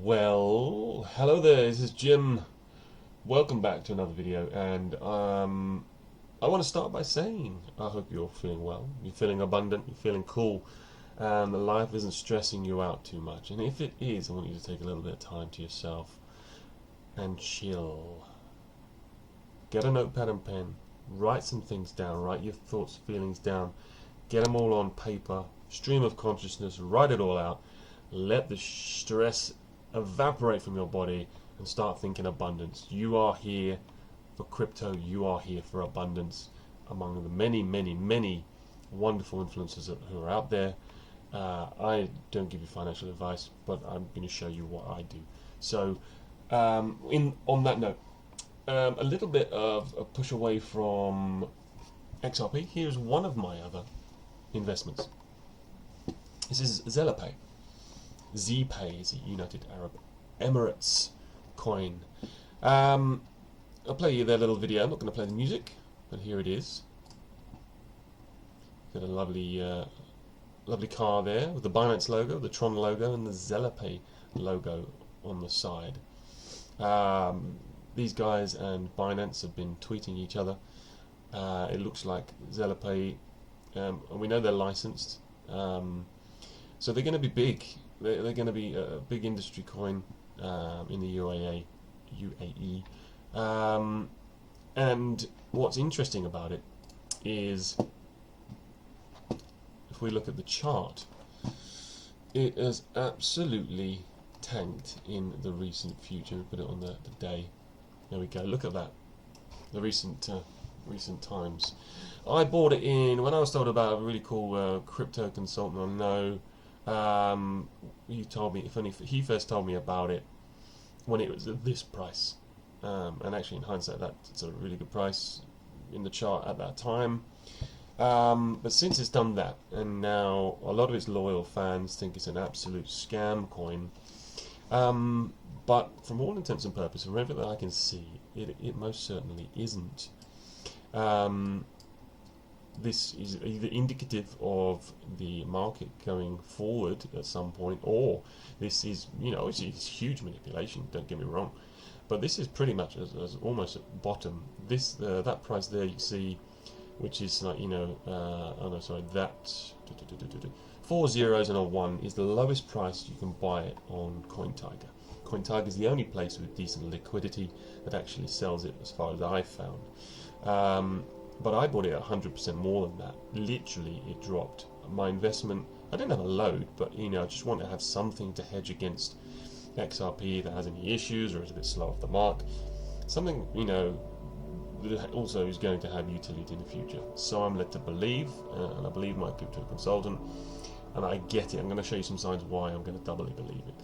Well, hello there, this is Jim. Welcome back to another video, and I want to start by saying I hope you're feeling well, you're feeling abundant, you're feeling cool, and life isn't stressing you out too much. And if it is, I want you to take a little bit of time to yourself and chill. Get a notepad and pen, write some things down, write your thoughts, feelings down, get them all on paper, stream of consciousness, write it all out, let the stress evaporate from your body and start thinking abundance. You are here for crypto, you are here for abundance among the many wonderful influencers who are out there. I don't give you financial advice, but I'm going to show you what I do. So on that note, a little bit of a push away from XRP. Here's one of my other investments. This is ZellaPay. ZPay is a United Arab Emirates coin. I'll play you their little video. I'm not going to play the music, but here it is. Got a lovely car there with the Binance logo, the Tron logo, and the ZellaPay logo on the side. These guys and Binance have been tweeting each other. It looks like ZellaPay, and we know they're licensed, so they're going to be big. They're going to be a big industry coin in the UAE. And what's interesting about it is, if we look at the chart, it has absolutely tanked in the recent future. Put it on the day. There we go. Look at that. The recent times. I bought it in when I was told about a really cool crypto consultant I know. He told me, he first told me about it when it was at this price, and actually in hindsight that's a really good price in the chart at that time, but since it's done that, and now a lot of its loyal fans think it's an absolute scam coin, but from all intents and purposes, from everything I can see, it most certainly isn't. This is either indicative of the market going forward at some point, or this is, it's huge manipulation, don't get me wrong, but this is pretty much as almost at bottom. This that price there you see, which is like, that 4 zeros and a 1 is the lowest price you can buy it on CoinTiger. CoinTiger is the only place with decent liquidity that actually sells it, as far as I've found. But I bought it at 100% more than that. Literally, it dropped. My investment, I didn't have a load, but I just want to have something to hedge against XRP that has any issues or is a bit slow off the mark. Something, that also is going to have utility in the future. So I'm led to believe, and I believe my crypto consultant, and I get it. I'm going to show you some signs why I'm going to doubly believe it.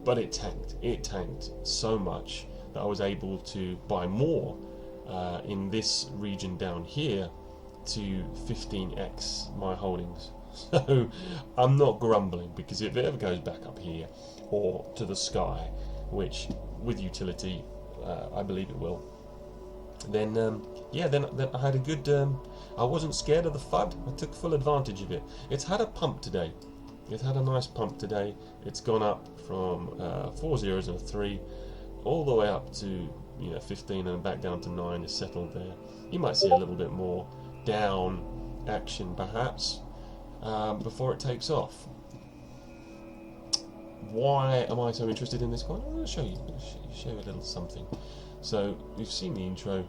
But it tanked. It tanked so much that I was able to buy more in this region down here to 15x my holdings. So I'm not grumbling, because if it ever goes back up here or to the sky, which with utility I believe it will, then then I had a good, I wasn't scared of the FUD. I took full advantage of it. It's had a pump today. It had a nice pump today. It's gone up from 4 zeros and a 3 all the way up to 15 and back down to 9. Is settled there. You might see a little bit more down action perhaps before it takes off. Why am I so interested in this coin? I'm going to show you a little something. So we've seen the intro.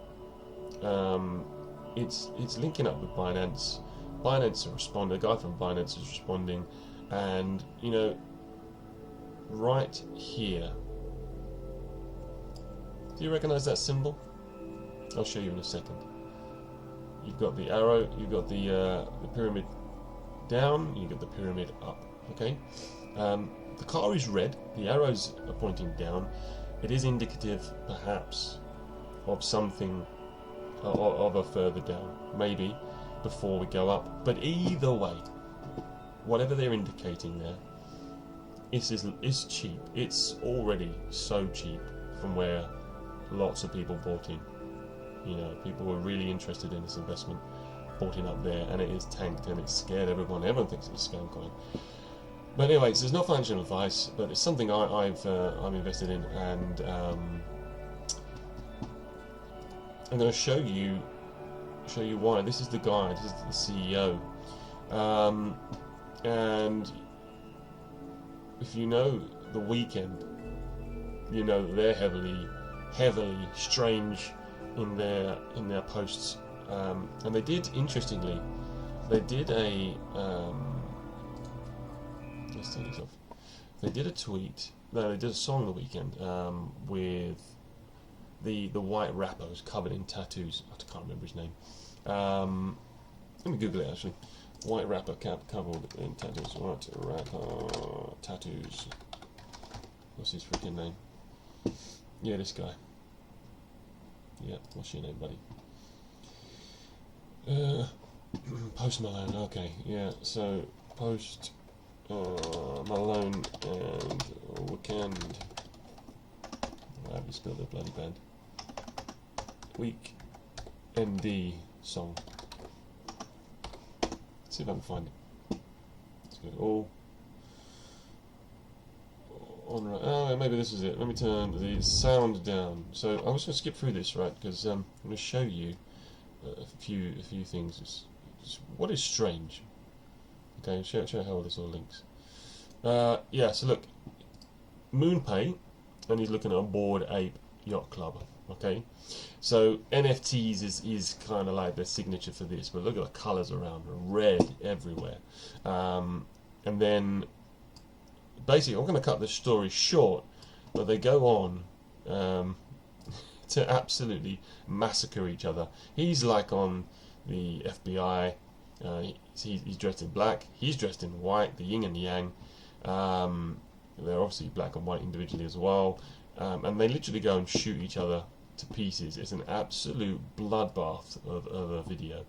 It's linking up with Binance. Binance are responding. A guy from Binance is responding, and right here. Do you recognize that symbol? I'll show you in a second. You've got the arrow, you've got the pyramid down, you've got the pyramid up. Okay. The car is red. The arrows are pointing down. It is indicative, perhaps, of something, of a further down, maybe before we go up. But either way, whatever they're indicating there, is cheap. It's already so cheap from where lots of people bought in. People were really interested in this investment, bought in up there, and it is tanked, and it's scared everyone. Everyone thinks it's a scam coin. But anyway, so it's not financial advice, but it's something I'm invested in, and I'm going to show you why. This is the guy. This is the CEO, and if you know the Weekend, you know that they're heavily strange in their posts, and they did, interestingly, they did a let's turn this off. They did a tweet. No, they did a song the Weekend with the white rapper who's covered in tattoos. I can't remember his name. Let me Google it actually. White rapper covered in tattoos. White rapper tattoos. What's his freaking name? Yeah, this guy. Yeah, what's your name, buddy? Post Malone. Okay, yeah. So Post Malone and Weekend. How do you spell the bloody band? Week ND song. Let's see if I can find it. Let's go all on right. Oh, maybe this is it. Let me turn the sound down. So I'm just going to skip through this, right? Because I'm going to show you a few things. What is strange? Okay, show how this all links. Yeah. So look, MoonPay, and he's looking at a Bored Ape Yacht Club. Okay, so NFTs is kind of like the signature for this, but look at the colours around, red everywhere. And then basically, I'm going to cut this story short, but they go on to absolutely massacre each other. He's like on the FBI. He's dressed in black. He's dressed in white. The yin and the yang. They're obviously black and white individually as well, and they literally go and shoot each other to pieces. It's an absolute bloodbath of a video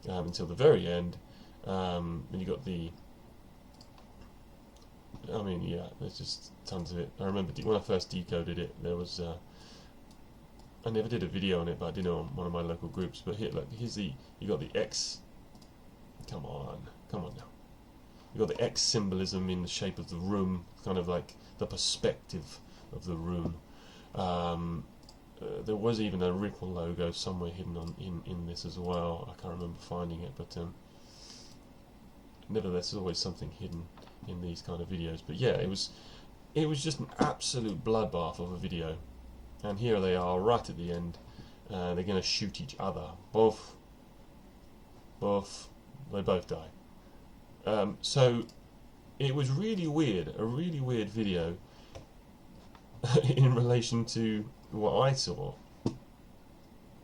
until the very end. And you got the. I mean, yeah, there's just tons of it. I remember when I first decoded it, there was. I never did a video on it, but I did it on one of my local groups. But here, look, you got the X. Come on now. You got the X symbolism in the shape of the room, kind of like the perspective of the room. There was even a Ripple logo somewhere hidden in this as well. I can't remember finding it, but nevertheless, there's always something hidden in these kind of videos. But yeah, it was just an absolute bloodbath of a video, and here they are right at the end. They're going to shoot each other. Both. They both die. So it was really weird, a really weird video in relation to what I saw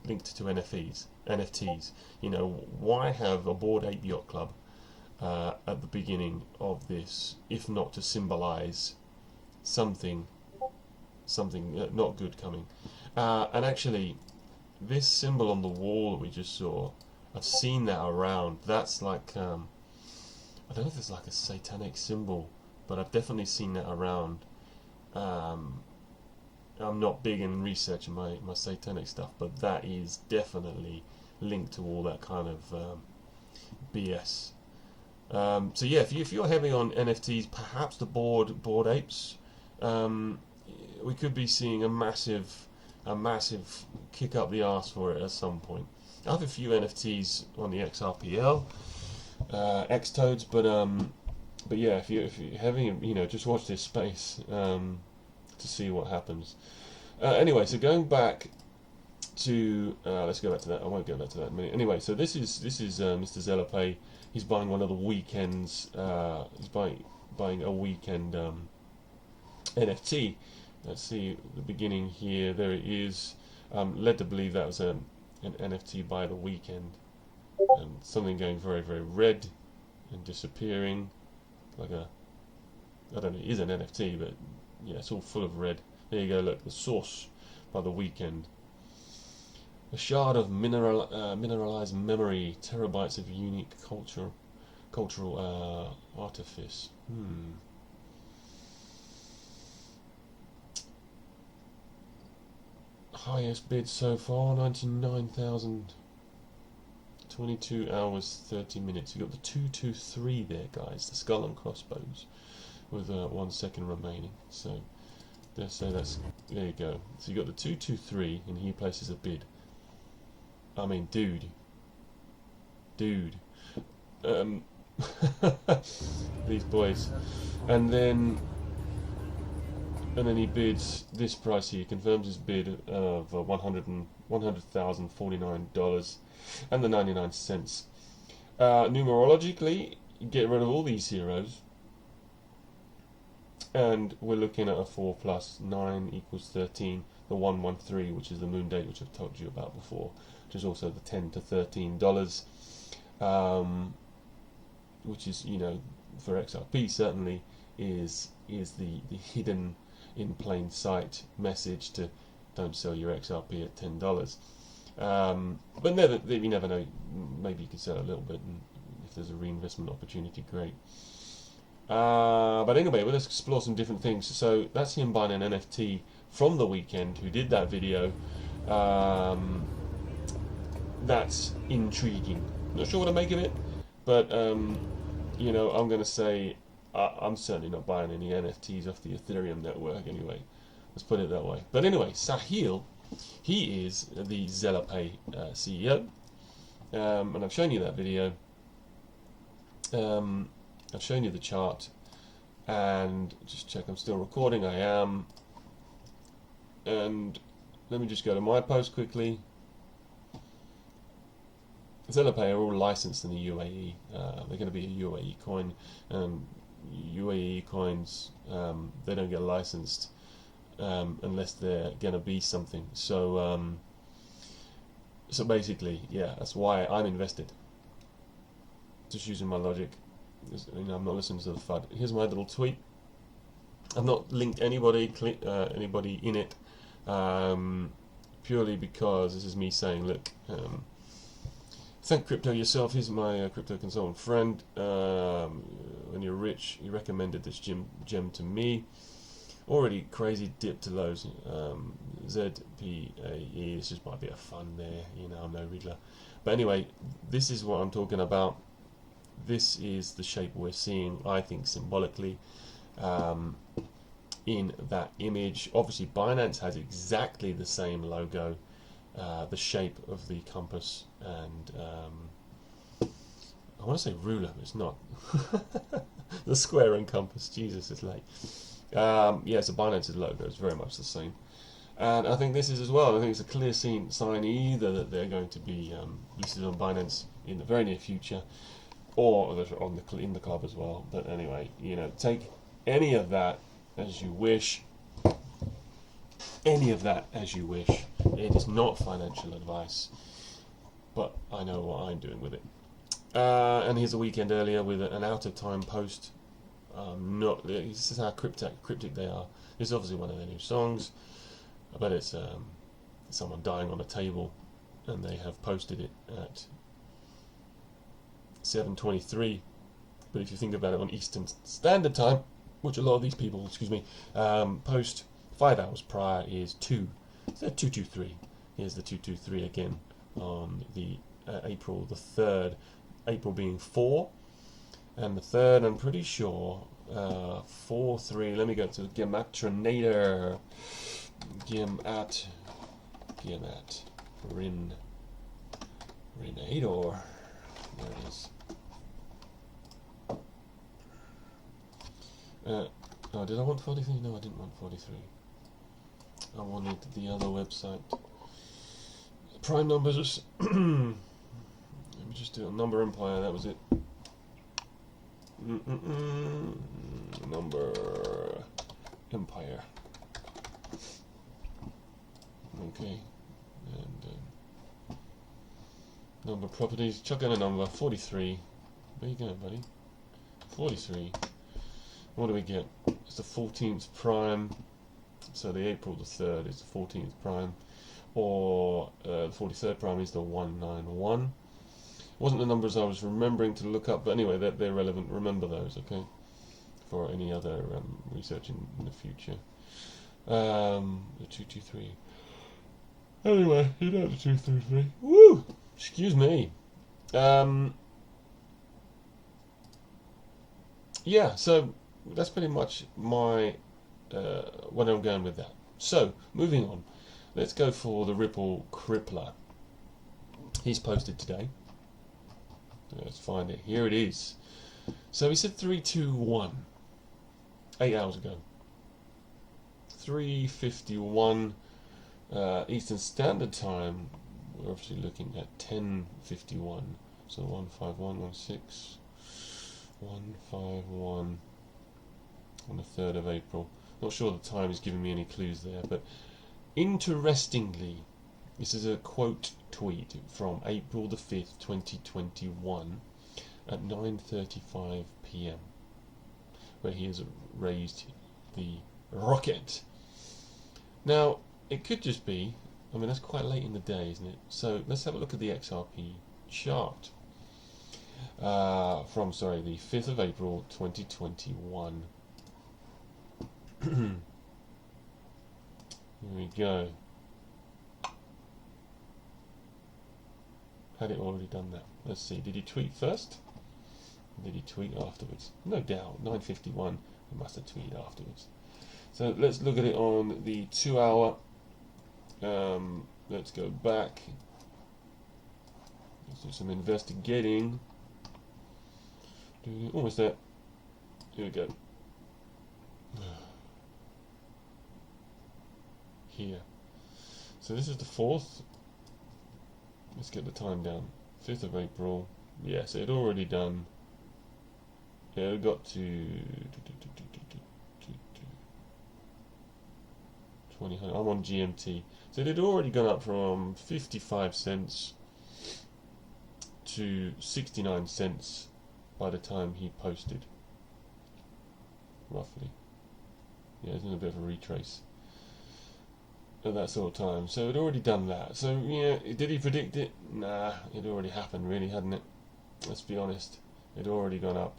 linked to NFTs. You know, why have a Bored Ape Yacht Club at the beginning of this, if not to symbolise something not good coming? And actually, this symbol on the wall that we just saw, I've seen that around. That's like I don't know if it's like a satanic symbol, but I've definitely seen that around. I'm not big in researching my satanic stuff, but that is definitely linked to all that kind of BS. So yeah, if you're heavy on NFTs, perhaps the Bored Apes, we could be seeing a massive kick up the arse for it at some point. I have a few NFTs on the XRPL, Xtoads, but yeah, if you're heavy, just watch this space to see what happens. Anyway, so going back to let's go back to that. I won't go back to that in a minute. Anyway, so this is Mr. Zelapay. He's buying one of the Weekend's. He's buying a Weekend NFT. Let's see the beginning here. There it is. Led to believe that was an NFT by the Weekend, and something going very, very red and disappearing, like I don't know, it is an NFT, but yeah, it's all full of red. There you go. Look, the source by the Weekend. A shard of mineralized memory, terabytes of unique cultural artifice. Highest bid so far, 99,000 22 hours 30 minutes. You got the 223 there, guys. The skull and crossbones with 1 second remaining. So let's say that's, there you go. So you got the 223, and he places a bid. I mean, dude. These boys, and then he bids this price here. He confirms his bid of $100,049 and the 99 cents. Numerologically, get rid of all these zeros, and we're looking at a 4 plus 9 equals 13. The 113, which is the moon date, which I've told you about before, which is also the $10 to $13. Which is, you know, for XRP certainly is the hidden in plain sight message to don't sell your XRP at $10. But you never know. Maybe you can sell a little bit, and if there's a reinvestment opportunity, great. But anyway, well, let's explore some different things. So that's him buying an NFT from the weekend. Who did that video? That's intriguing. Not sure what to make of it, but you know, I'm going to say I'm certainly not buying any NFTs off the Ethereum network anyway. Let's put it that way. But anyway, Sahil, he is the ZellaPay CEO, and I've shown you that video. I've shown you the chart, and just check I'm still recording. I am. And let me just go to my post quickly. ZellaPay are all licensed in the UAE. They're going to be a UAE coin, and UAE coins, they don't get licensed unless they're going to be something. So so basically, yeah, that's why I'm invested. Just using my logic. You know, I'm not listening to the FUD. Here's my little tweet. I've not linked anybody in it, purely because this is me saying, look, thank crypto yourself. He's my crypto consultant friend. When you're rich, he recommended this gem to me. Already crazy dip to lows. ZPAE. This just might be a fun there. You know, I'm no reader. But anyway, this is what I'm talking about. This is the shape we're seeing, I think, symbolically in that image. Obviously, Binance has exactly the same logo. The shape of the compass and I want to say ruler, but it's not. The square and compass. Jesus, it's late. Yeah, so Binance's logo is very much the same, and I think this is as well. I think it's a clear sign either that they're going to be listed on Binance in the very near future, or on in the club as well. But anyway, you know, take any of that as you wish. Any of that as you wish. It is not financial advice, but I know what I'm doing with it. And here's a weekend earlier with an out-of-time post. This is how cryptic they are. This is obviously one of their new songs, but it's someone dying on a table, and they have posted it at 7:23. But if you think about it on Eastern Standard Time, which a lot of these people, post 5 hours prior, is 2:23. Here's the 2:23 again on the April the 3rd. April being 4, and the 3rd, I'm pretty sure 4-3. Let me go to Gematrinator. Rinator. There it is. Oh, did I want 43? No, I didn't want 43. I wanted the other website. Prime numbers. Let me just do a number empire. That was it. Number empire. Okay. And number properties. Chuck in a number. 43. Where you going, buddy? 43. What do we get? It's the 14th prime. So the April the 3rd is the 14th prime, or the 43rd prime is the 191. Wasn't the numbers I was remembering to look up, but anyway, they're relevant. Remember those, okay, for any other research in the future. The 223. Anyway, you know the 233. Woo! Excuse me. Yeah, so that's pretty much my where I'm going with that. So moving on, let's go for the Ripple Crippler. He's posted today. Let's find it. Here it is. So he said 3, 2, 1. 8 hours ago. 3:51 Eastern Standard Time. We're obviously looking at 10:51. So 15116 151 on the 3rd of April. Not sure the time is giving me any clues there, but interestingly, this is a quote tweet from April the 5th, 2021 at 9:35 p.m. where he has raised the rocket. Now, it could just be, I mean, that's quite late in the day, isn't it? So let's have a look at the XRP chart from, the 5th of April 2021. Here we go. Had it already done that? Let's see. Did he tweet first? Did he tweet afterwards? No doubt. 9:51. He must have tweeted afterwards. So let's look at it on the 2 hour. Let's go back. Let's do some investigating. Almost there. Here we go. Here. So this is the 4th. Let's get the time down. 5th of April. Yes, it had already done. Yeah, it got to 20. I'm on GMT. So it had already gone up from 55 cents to 69 cents by the time he posted. Roughly. Yeah, it's in a bit of a retrace at that sort of time. So it had already done that. So yeah, did he predict it? Nah, it already happened really, hadn't it? Let's be honest. It had already gone up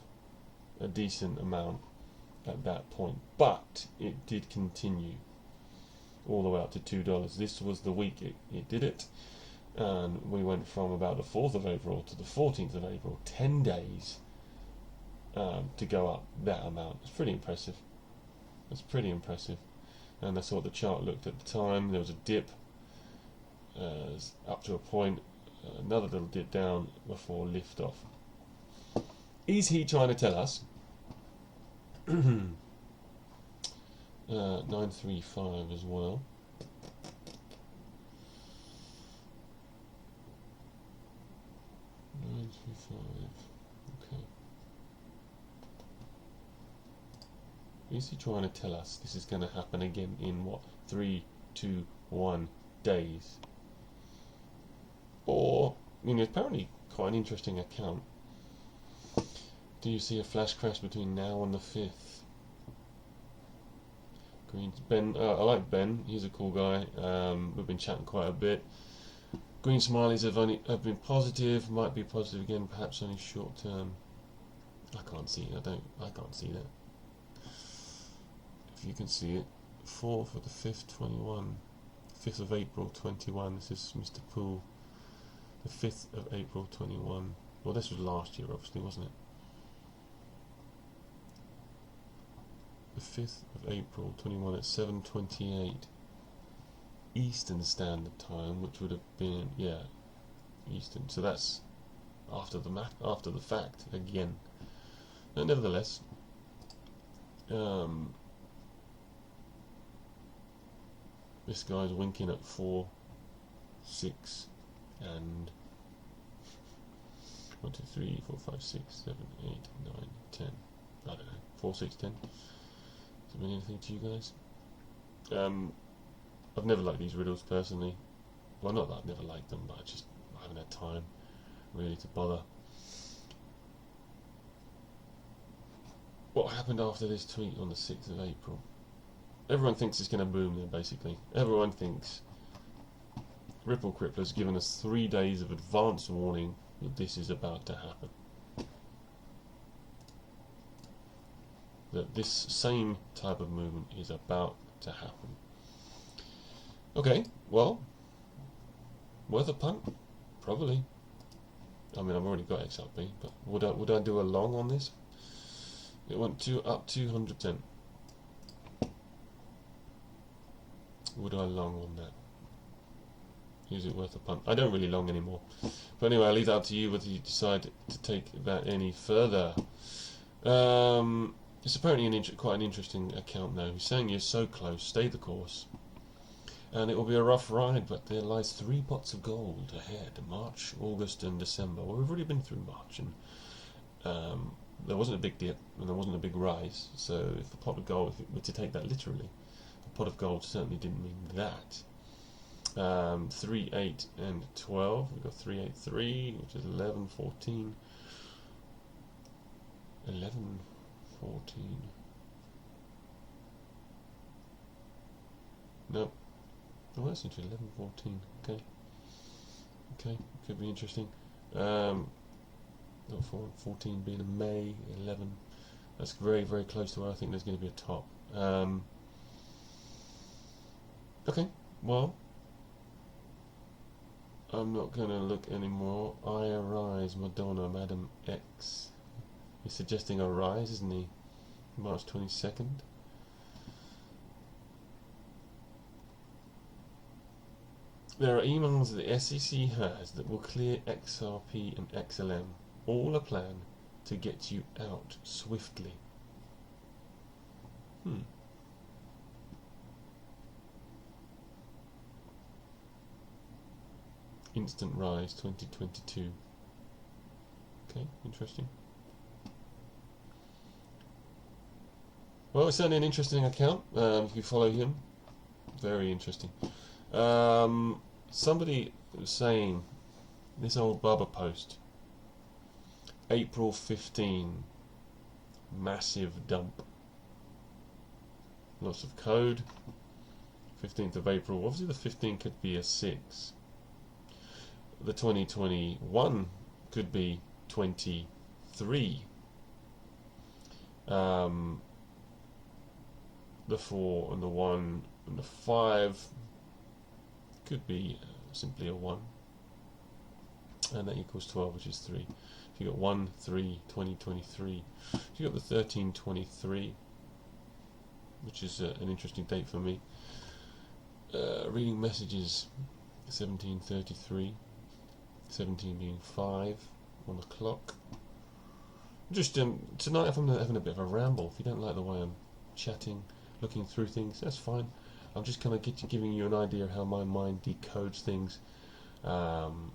a decent amount at that point. But it did continue all the way up to $2. This was the week it did it. And we went from about the 4th of April to the 14th of April. 10 days to go up that amount. It's pretty impressive. It's pretty impressive. And that's what the chart looked at the time. There was a dip up to a point, another little dip down before lift off. Is he trying to tell us 935 as well? Okay. Is he trying to tell us this is going to happen again in what, 3, 2, 1 days? Or, I mean, apparently quite an interesting account. Do you see a flash crash between now and the 5th? Ben, I like Ben. He's a cool guy. We've been chatting quite a bit. Green smileys have been positive. Might be positive again. Perhaps only short term. I can't see it. I can't see that. If you can see it, 4th of the 5th, 21. 5th of April, 21. This is Mr. Poole. The 5th of April, 21. Well, this was last year, obviously, wasn't it? The 5th of April, 21 at 7:28 Eastern Standard Time, which would have been, yeah, Eastern. So that's after the fact again. But nevertheless, this guy's winking at 4, 6, and 1, 2, 3, 4, 5, 6, 7, 8, 9, 10. I don't know. 4, 6, 10. Does it mean anything to you guys? I've never liked these riddles personally. Well, not that I've never liked them, but I haven't had time really to bother. What happened after this tweet on the 6th of April? Everyone thinks it's going to boom then, basically. Everyone thinks Ripple Crippler's given us 3 days of advance warning that this is about to happen. That this same type of movement is about to happen. Okay, well, worth a punt? Probably. I mean, I've already got XRP, but would I do a long on this? It went up 200%. Would I long on that? Is it worth a punt? I don't really long anymore. But anyway, I'll leave that up to you whether you decide to take that any further. It's apparently quite an interesting account though. He's saying you're so close, stay the course. And it will be a rough ride, but there lies 3 pots of gold ahead. March, August and December. Well, we've already been through March, and there wasn't a big dip, and there wasn't a big rise. So if the pot of gold, if it were to take that literally, the pot of gold certainly didn't mean that. 3, 8 and 12. We've got 3, 8, 3, which is 11, 14. 11, 14. Nope. Oh, that's interesting. 11, 14. Okay. Okay, could be interesting. Not 14 being a May, 11. That's very, very close to where I think there's going to be a top. Okay, well, I'm not going to look anymore. I arise, Madonna, Madam X. He's suggesting a rise, isn't he? March 22nd. There are emails that the SEC has that will clear XRP and XLM. All a plan to get you out swiftly. Instant rise 2022. Okay, interesting. Well, it's certainly an interesting account. If you follow him, very interesting. Somebody was saying this old Bubba post, April 15, massive dump. Lots of code. 15th of April. Obviously, the 15 could be a 6. The 2021 could be 23. The 4 and the 1 and the 5 could be simply a 1, and that equals 12, which is 3. If you got 1, 3, 20, 23. If you got the 13, 23, which is an interesting date for me. Reading messages, 17:33, 17 being 5 on the clock. Just tonight, if I'm having a bit of a ramble, if you don't like the way I'm chatting, looking through things, that's fine. I'm just kind of giving you an idea of how my mind decodes things, and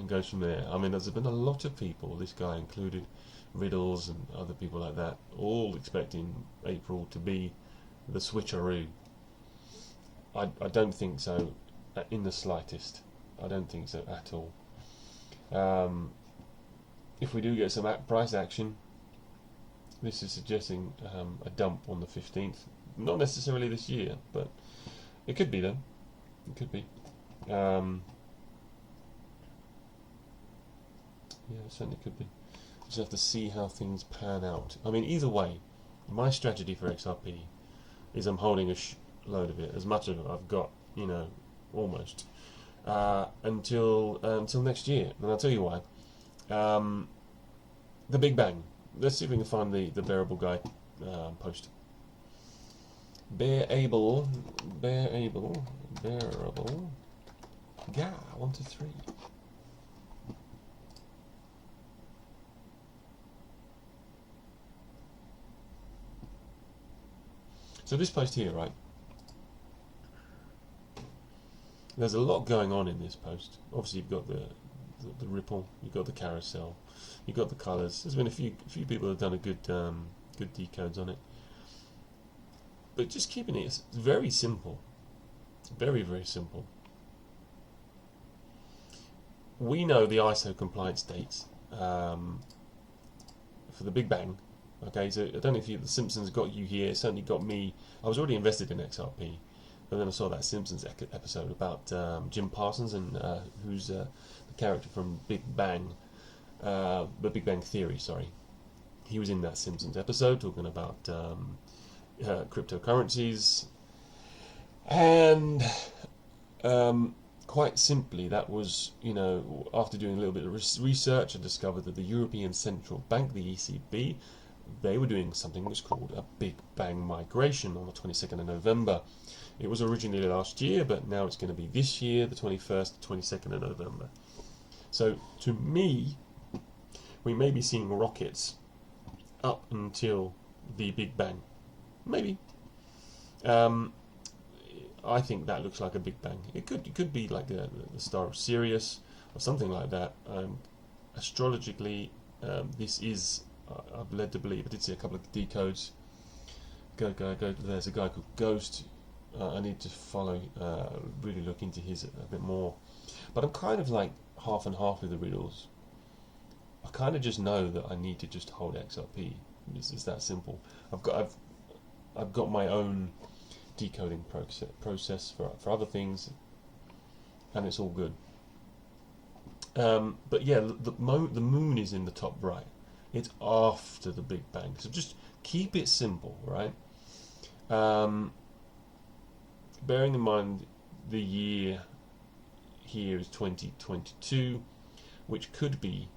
goes from there. I mean, there's been a lot of people, this guy included, Riddles and other people like that, all expecting April to be the switcheroo. I don't think so in the slightest. I don't think so at all. If we do get some price action, this is suggesting a dump on the 15th. Not necessarily this year, but it could be then. It could be. Yeah, it certainly could be. Just have to see how things pan out. I mean, either way, my strategy for XRP is I'm holding a load of it, as much of it I've got, you know, almost, until next year. And I'll tell you why. The Big Bang. Let's see if we can find the bearable guy post. Bearable. Yeah, 1, 2, 3. So this post here, right? There's a lot going on in this post. Obviously, you've got the ripple, you've got the carousel, you've got the colours. There's been a few people that have done a good decodes on it. But just keeping it very simple, very, very simple. We know the ISO compliance dates for the Big Bang. Okay, so I don't know if The Simpsons got you here. It certainly got me. I was already invested in XRP, but then I saw that Simpsons episode about Jim Parsons and who's the character from Big Bang, the Big Bang Theory. Sorry, he was in that Simpsons episode talking about cryptocurrencies, and quite simply, that was, you know, after doing a little bit of research, I discovered that the European Central Bank, the ECB, they were doing something that's called a Big Bang migration on the 22nd of November. It was originally last year, but now it's going to be this year, the 21st, 22nd of November. So, to me, we may be seeing rockets up until the Big Bang. Maybe. I think that looks like a Big Bang. It could be like the star of Sirius or something like that. Astrologically, this is, I'm led to believe. I did see a couple of decodes. Go. There's a guy called Ghost. I need to follow, really look into his a bit more. But I'm kind of like half and half with the riddles. I kind of just know that I need to just hold XRP. It's that simple. I've got my own decoding process for other things, and it's all good. But yeah, the moon is in the top right. It's after the Big Bang, so just keep it simple, right? Bearing in mind the year here is 2022, which could be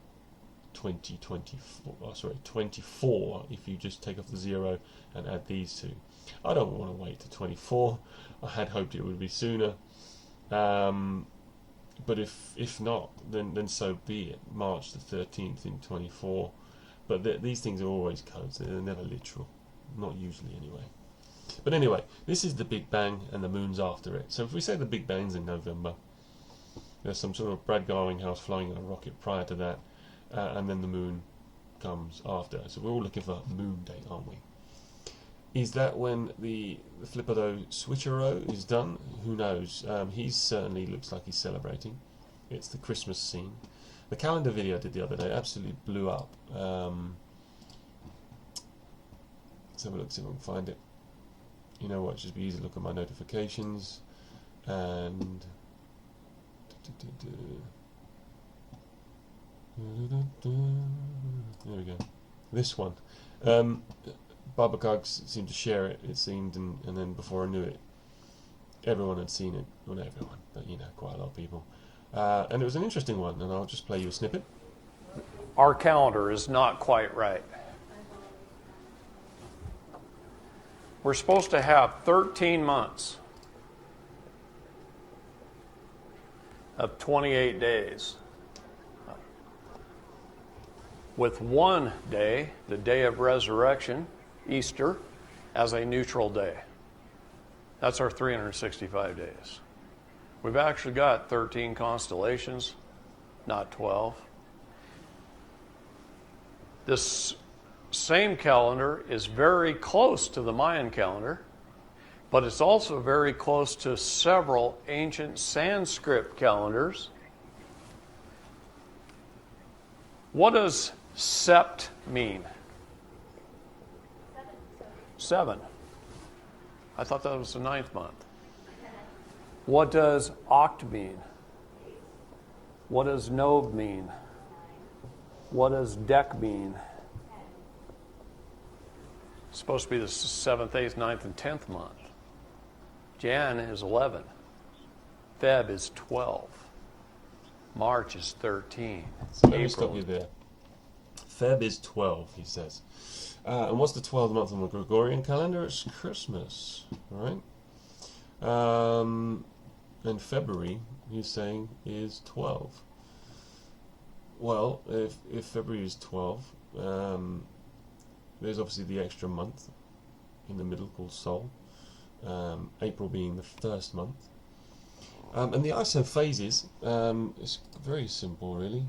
24 if you just take off the 0 and add these two. I don't want to wait to 24. I had hoped it would be sooner, but if not, then so be it. March the 13th in 24. But these things are always codes. They're never literal, not usually anyway. But anyway, this is the Big Bang, and the moon's after it. So if we say the Big Bang's in November, there's some sort of Brad Garlinghouse flying in a rocket prior to that, and then the moon comes after. So we're all looking for moon date, aren't we? Is that when the Flipperdo switcheroo is done? Who knows? He certainly looks like he's celebrating. It's the Christmas scene. The calendar video I did the other day absolutely blew up. Let's have a look, see if I can find it. You know what? Just be easy to look at my notifications. And there we go. This one. Baba Cogs seemed to share it, it seemed, and then before I knew it, everyone had seen it. Well, not everyone, but you know, quite a lot of people. And it was an interesting one, and I'll just play you a snippet. Our calendar is not quite right. We're supposed to have 13 months of 28 days, with one day, the day of resurrection, Easter, as a neutral day. That's our 365 days. We've actually got 13 constellations, not 12. This same calendar is very close to the Mayan calendar, but it's also very close to several ancient Sanskrit calendars. What does sept mean? 7. I thought that was the 9th month. What does oct mean? What does nov mean? What does dec mean? It's supposed to be the 7th, 8th, 9th, and 10th month. Jan is 11. Feb is 12. March is 13. So let me stop you there. Feb is 12, he says. And what's the 12th month on the Gregorian calendar? It's Christmas, right? And February, he's saying, is 12. Well, if February is 12, there's obviously the extra month in the middle called Sol. April being the first month. And the ISO phases, it's very simple really.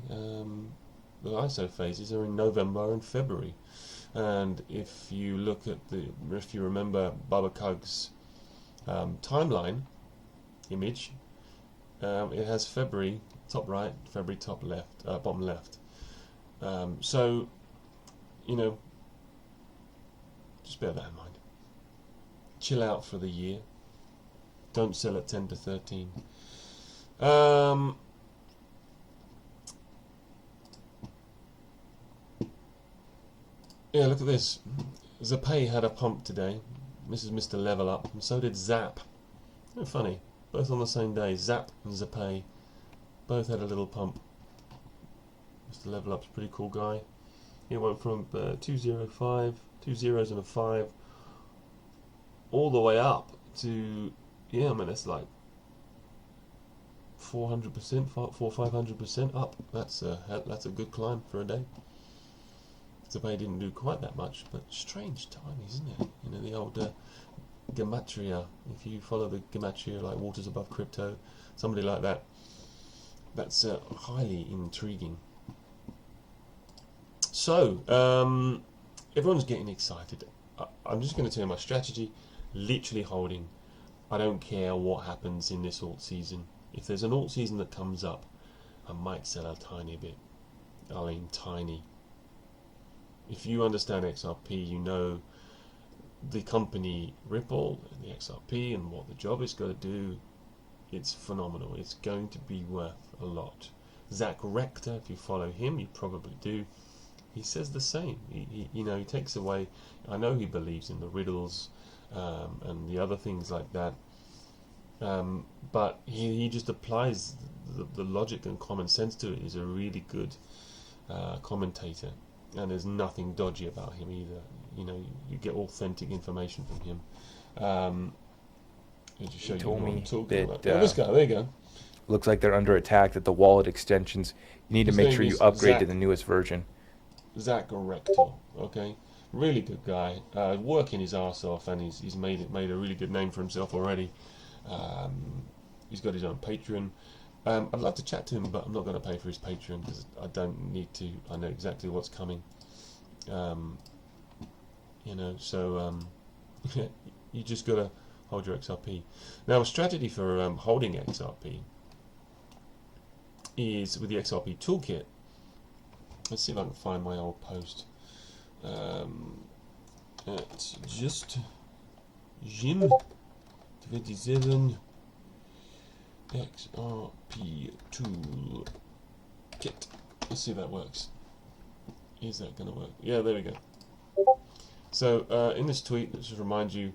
The ISO phases are in November and February. And if you look at if you remember Baba Kug's timeline image, it has February top right, February top left, bottom left. So, you know, just bear that in mind. Chill out for the year. Don't sell at 10 to 13. Yeah, look at this. Zapay had a pump today. This is Mr. Level Up, and so did Zap. Isn't it funny? both on the same day. Zap and Zapay both had a little pump. Mr. Level Up's a pretty cool guy. He went from 205, 2 zeros and a 5, all the way up to, yeah, I mean, that's like 400%, 500% up. That's a good climb for a day. Zapay didn't do quite that much, but strange timing, isn't it? You know, the old gematria. If you follow the gematria, like waters above crypto, somebody like that, that's highly intriguing. So, everyone's getting excited. I'm just going to tell you my strategy. Literally holding. I don't care what happens in this alt season. If there's an alt season that comes up, I might sell a tiny bit. I mean, tiny. If you understand XRP, you know the company Ripple and the XRP and what the job is going to do. It's phenomenal. It's going to be worth a lot. Zach Rector, if you follow him, you probably do. He says the same. He takes away. I know he believes in the riddles and the other things like that, but he just applies the logic and common sense to it. He's a really good commentator, and there's nothing dodgy about him either. You know, you get authentic information from him. Just show He you told what I'm me talking about. that Oh, this guy, there you go. looks like they're under attack, that the wallet extensions, you need to His make name sure you is upgrade to Zach. the newest version. Zach Rector, okay, really good guy, working his arse off, and he's made a really good name for himself already. He's got his own Patreon. I'd love to chat to him, but I'm not going to pay for his Patreon because I don't need to. I know exactly what's coming. So you just got to hold your XRP. Now, a strategy for holding XRP is with the XRP toolkit. Let's see if I can find my old post. At just Jim 27 XRP tool kit. Let's see if that works. Is that going to work? Yeah, there we go. So in this tweet, let's just remind you,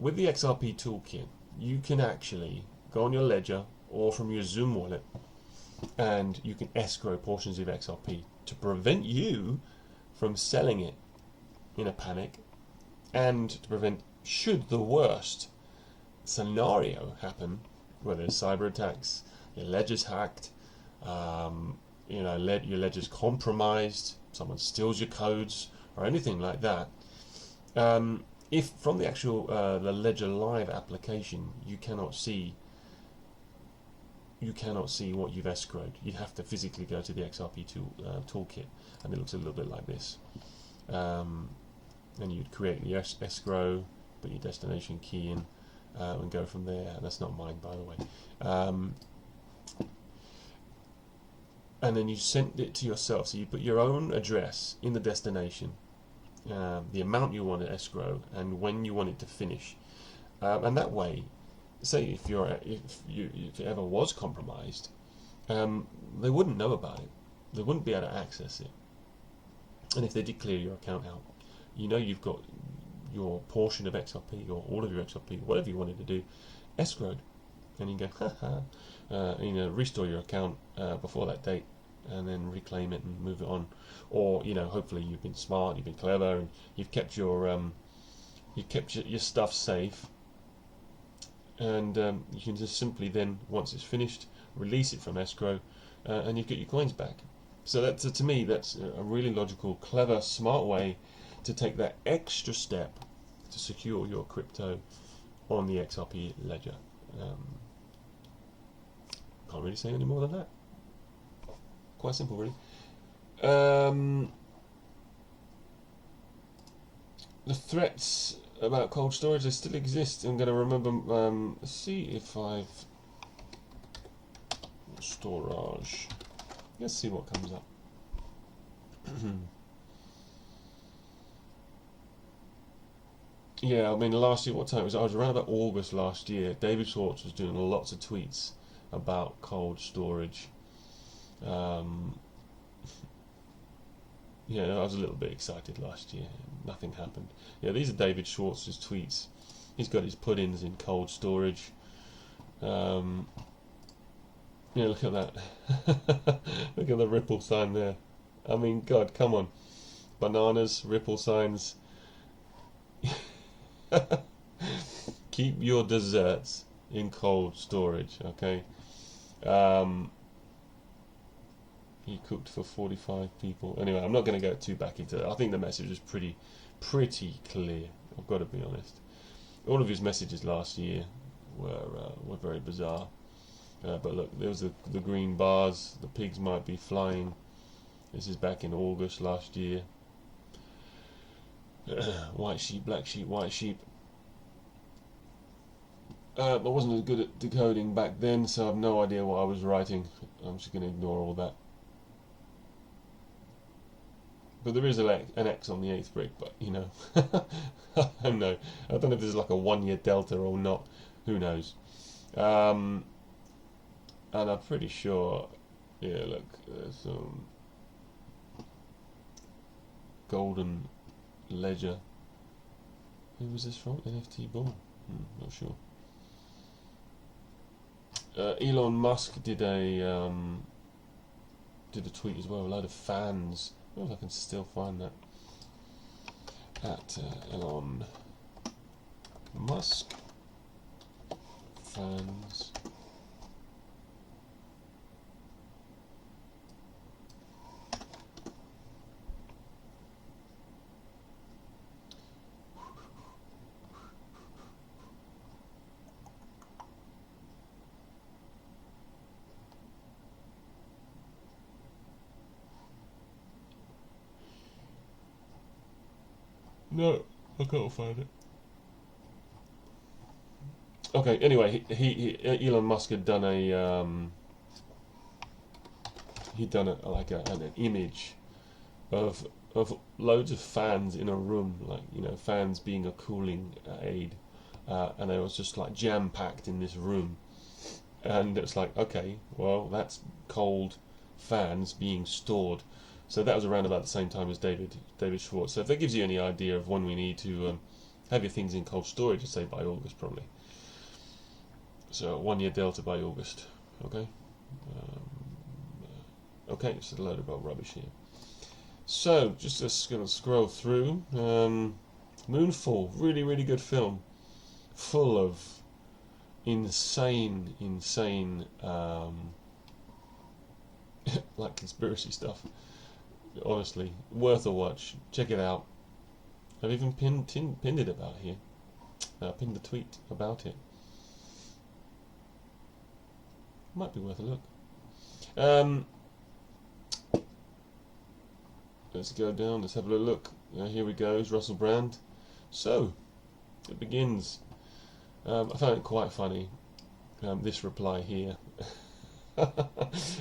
with the XRP toolkit, you can actually go on your ledger or from your Zoom wallet, and you can escrow portions of XRP to prevent you from selling it in a panic, and to prevent, should the worst scenario happen, whether it's cyber attacks, your ledger's hacked, your ledger's compromised, someone steals your codes, or anything like that. If from the actual the Ledger Live application you cannot see what you've escrowed, you have to physically go to the XRP toolkit, and it looks a little bit like this. And you'd create the escrow, put your destination key in, and go from there. And that's not mine, by the way. And then you send it to yourself. So you put your own address in the destination, the amount you want to escrow, and when you want it to finish. And that way, say if it ever was compromised, they wouldn't know about it. They wouldn't be able to access it. And if they did clear your account out, you know you've got your portion of XRP or all of your XRP, whatever you wanted to do, escrowed, and you can go, restore your account before that date, and then reclaim it and move it on. Or hopefully you've been smart, you've been clever, and you've kept your stuff safe, and you can just simply then, once it's finished, release it from escrow, and you get your coins back. So to me, that's a really logical, clever, smart way to take that extra step to secure your crypto on the XRP ledger. Can't really say any more than that. Quite simple, really. The threats about cold storage, they still exist. I'm going to remember, see if I've storage. Let's see what comes up. Yeah, I mean, last year, what time was it? I was around about August last year. David Schwartz was doing lots of tweets about cold storage. Yeah, I was a little bit excited last year. Nothing happened. Yeah, these are David Schwartz's tweets. He's got his put-ins in cold storage. Yeah, look at that. Look at the ripple sign there. I mean, God, come on. Bananas, ripple signs. Keep your desserts in cold storage, okay? He cooked for 45 people. Anyway, I'm not going to go too back into it. I think the message is pretty clear. I've got to be honest. All of his messages last year were very bizarre. But look, there was the green bars. The pigs might be flying. This is back in August last year. White sheep, black sheep, white sheep. I wasn't as good at decoding back then, so I have no idea what I was writing. I'm just going to ignore all that. But there is an X on the 8th brick, but you know, I don't know. I don't know if there's like a 1 year delta or not. Who knows? And I'm pretty sure, yeah, look, there's some golden ledger. Who was this from? NFT Bull? Not sure. Elon Musk did a tweet as well. A load of fans. I wonder if I can still find that. At Elon Musk fans. No, I can't find it. Okay. Anyway, Elon Musk had done an image of loads of fans in a room, like, you know, fans being a cooling aid, and they was just like jam packed in this room, and it's like, okay, well, that's cold fans being stored. So that was around about the same time as David Schwartz. So if that gives you any idea of when we need to have your things in cold storage, I'd say by August probably. So 1 year delta by August. Okay. Okay, it's a load of rubbish here. So just gonna scroll through. Moonfall, really good film, full of insane like conspiracy stuff. Honestly, worth a watch. Check it out. I've even pinned it about here. Pinned the tweet about it. Might be worth a look. Let's go down. Let's have a look. Here we go. It's Russell Brand. So it begins. I found it quite funny. This reply here.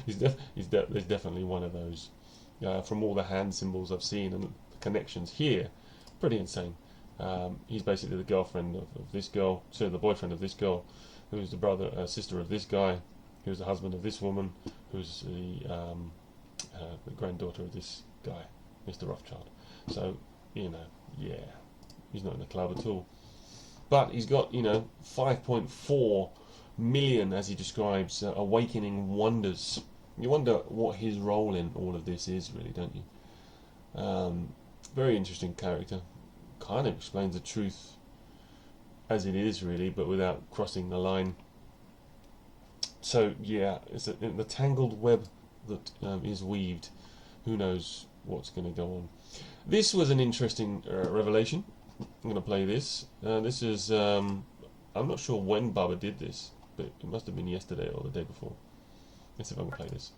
There's definitely one of those. From all the hand symbols I've seen and the connections here, pretty insane. He's basically the girlfriend of this girl, so the boyfriend of this girl, who's the sister of this guy, who's the husband of this woman, who's the granddaughter of this guy, Mr. Rothschild. So, you know, yeah, he's not in the club at all. But he's got, you know, 5.4 million, as he describes, awakening wonders. You wonder what his role in all of this is, really, don't you? Very interesting character. Kind of explains the truth as it is, really, but without crossing the line. So, yeah, it's the tangled web that is weaved. Who knows what's going to go on. This was an interesting revelation. I'm going to play this. This is, I'm not sure when Baba did this, but it must have been yesterday or the day before. Let's see if I can play this.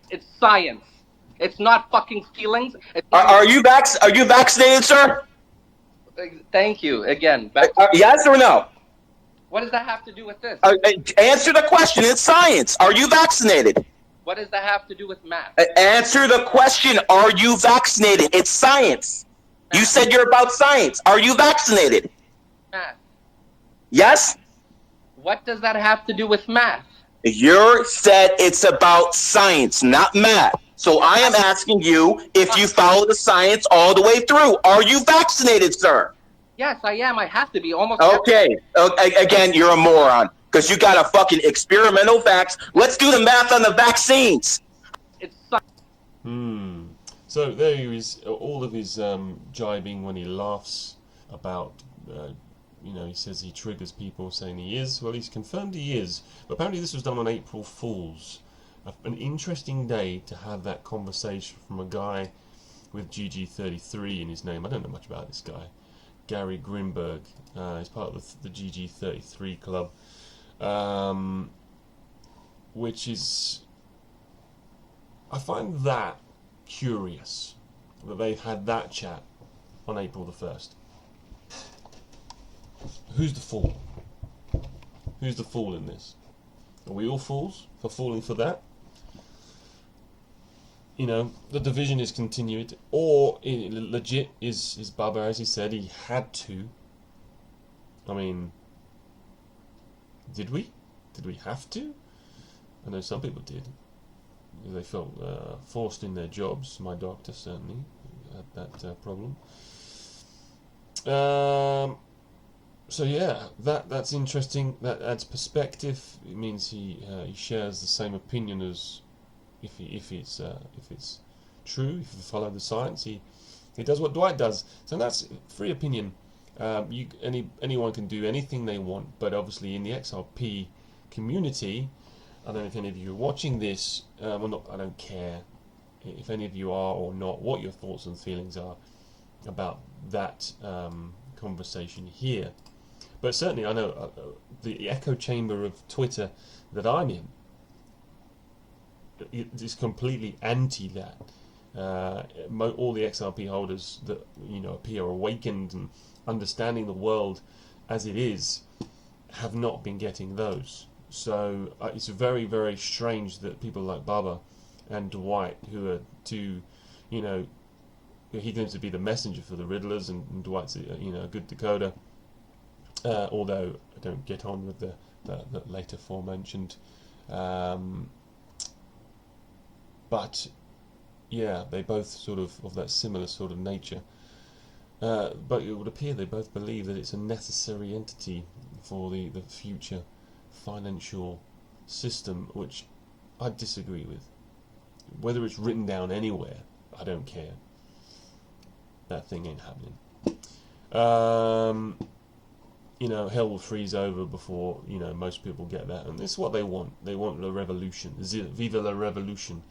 It's science. It's not fucking feelings. Are you vaccinated, sir? Thank you again. Yes or no? What does that have to do with this? Answer the question. It's science. Are you vaccinated? What does that have to do with math? Answer the question. Are you vaccinated? It's science. You said you're about science. Are you vaccinated? Math. Yes? What does that have to do with math? You said it's about science, not math. So I am asking you if you follow the science all the way through. Are you vaccinated, sir? Yes, I am. I have to be almost. Okay. Again, you're a moron. because you got a fucking experimental vax. Let's do the math on the vaccines. It's So there he is, all of his jibing when he laughs about, he says he triggers people saying he is. Well, he's confirmed he is. But apparently this was done on April Fool's. An interesting day to have that conversation from a guy with GG33 in his name. I don't know much about this guy. Gary Grimberg. He's part of the GG33 club. Which is... I find that curious that they've had that chat on April the 1st. Who's the fool? Who's the fool in this? Are we all fools for falling for that? The division is continued, or legit is Baba, as he said, he had to. I mean, did we? Did we have to? I know some people did. They felt forced in their jobs. My doctor certainly had that problem. So yeah, that's interesting. That adds perspective. It means he shares the same opinion as if it's true. If you follow the science, he does what Dwight does. So that's free opinion. Anyone can do anything they want, but obviously in the XRP community, I don't know if any of you are watching this. I don't care if any of you are or not, what your thoughts and feelings are about that conversation here. But certainly I know the echo chamber of Twitter that I'm in is completely anti that. All the XRP holders that appear awakened and understanding the world as it is have not been getting those. So it's very, very strange that people like Baba and Dwight, who are two, he claims to be the messenger for the Riddlers, and Dwight's a good decoder. Although I don't get on with the later aforementioned. But yeah, they both sort of that similar sort of nature. But it would appear they both believe that it's a necessary entity for the future financial system, which I disagree with. Whether it's written down anywhere, I don't care. That thing ain't happening. Hell will freeze over before most people get that, and this is what they want. They want the revolution, viva la revolution,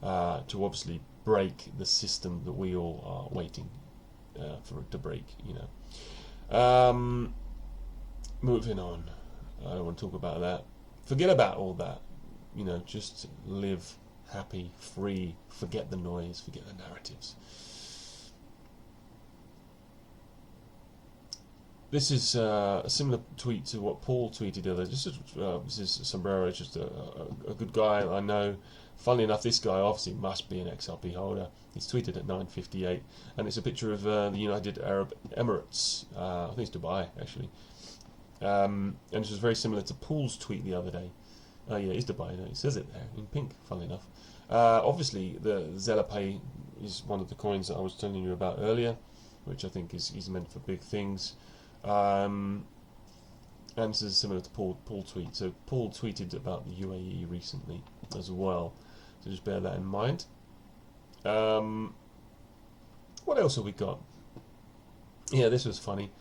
to obviously break the system that we all are waiting for it to break. Moving on. I don't want to talk about that. Forget about all that. Just live happy, free. Forget the noise. Forget the narratives. This is a similar tweet to what Paul tweeted earlier. This is Sombrero, just a good guy I know. Funnily enough, this guy obviously must be an XRP holder. He's tweeted at 9:58, and it's a picture of the United Arab Emirates. I think it's Dubai, actually. And this was very similar to Paul's tweet the other day. Yeah, it's Dubai. It says it there in pink, funnily enough. Obviously, the Zelapay is one of the coins that I was telling you about earlier, which I think is meant for big things. And this is similar to Paul tweet. So Paul tweeted about the UAE recently as well. So just bear that in mind. What else have we got? Yeah, this was funny.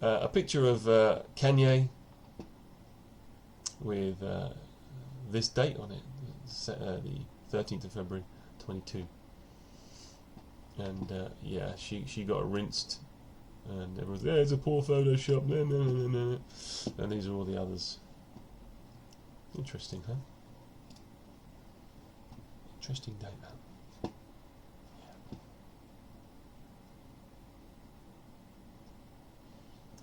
A picture of Kanye with this date on it, the 13th of February 22. And yeah, she got rinsed. And everyone's, it's a poor Photoshop. No. And these are all the others. Interesting, huh? Interesting date, that.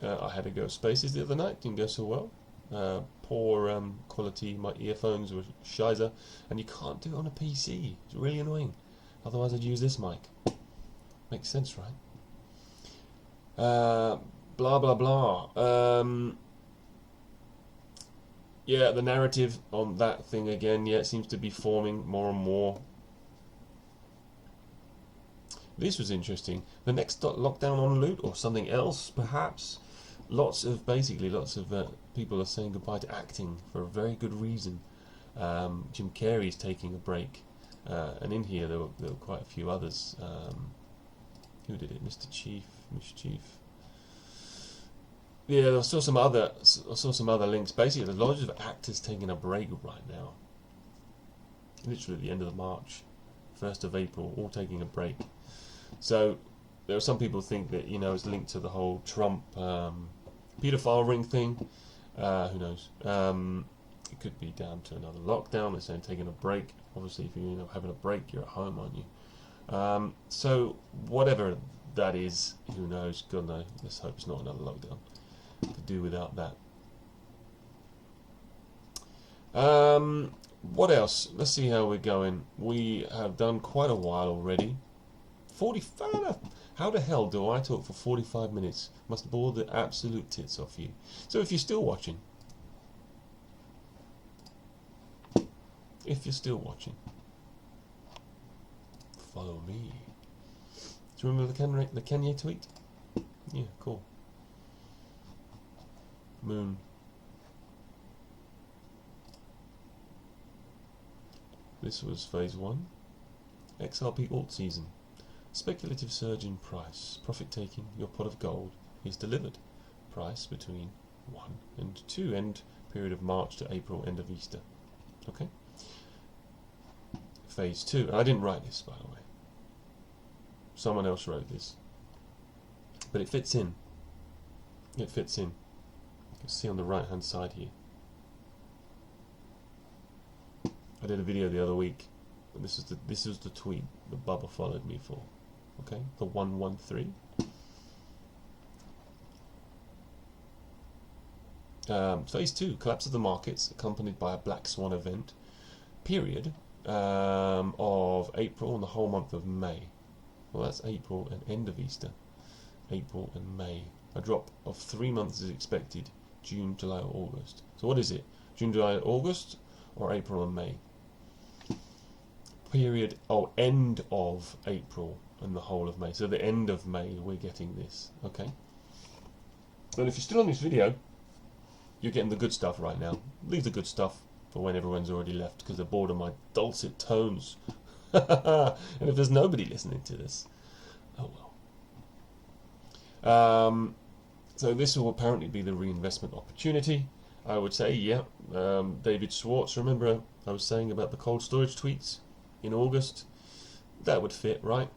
Yeah. I had to go Spaces the other night. Didn't go so well. Poor quality. My earphones were shizer. And you can't do it on a PC. It's really annoying. Otherwise I'd use this mic. Makes sense, right? Blah blah blah. Yeah, the narrative on that thing again, yeah, it seems to be forming more and more. This was interesting. The next lockdown on loot, or something else perhaps, lots of people are saying goodbye to acting for a very good reason. Jim Carrey's taking a break, and in here there were quite a few others. Who did it? Mr. Chief, Mischief. Yeah, I saw some other links. Basically, there's loads of actors taking a break right now. Literally at the end of March, 1st of April, all taking a break. So there are some people think that, you know, it's linked to the whole Trump pedophile ring thing. Who knows? It could be down to another lockdown. They're saying taking a break. Obviously, if you're having a break, you're at home, aren't you? So whatever that is, who knows? God knows. Let's hope it's not another lockdown. Could do without that. What else? Let's see how we're going. We have done quite a while already. 45. How the hell do I talk for 45 minutes? Must bore the absolute tits off you. So if you're still watching, follow me. Do you remember the Kanye tweet? Yeah, cool. Moon. This was phase 1. XRP alt season. Speculative surge in price. Profit taking. Your pot of gold is delivered. Price between 1 and 2. End period of March to April. End of Easter. Okay. Phase 2. And I didn't write this, by the way. Someone else wrote this. But it fits in. It fits in. You can see on the right hand side here. I did a video the other week, and this is the tweet that Bubba followed me for. Okay, the 113. Phase 2, collapse of the markets, accompanied by a black swan event. Period of April and the whole month of May. Well, that's April and end of Easter. April and May. A drop of 3 months is expected. June, July, or August. So what is it? June, July, August, or April and May? Period. Oh, end of April and the whole of May. So the end of May, we're getting this. Okay. And if you're still on this video, you're getting the good stuff right now. Leave the good stuff for when everyone's already left, because they're bored of my dulcet tones. And if there's nobody listening to this, oh well. So this will apparently be the reinvestment opportunity. I would say, yeah. David Schwartz, remember I was saying about the cold storage tweets in August? That would fit, right?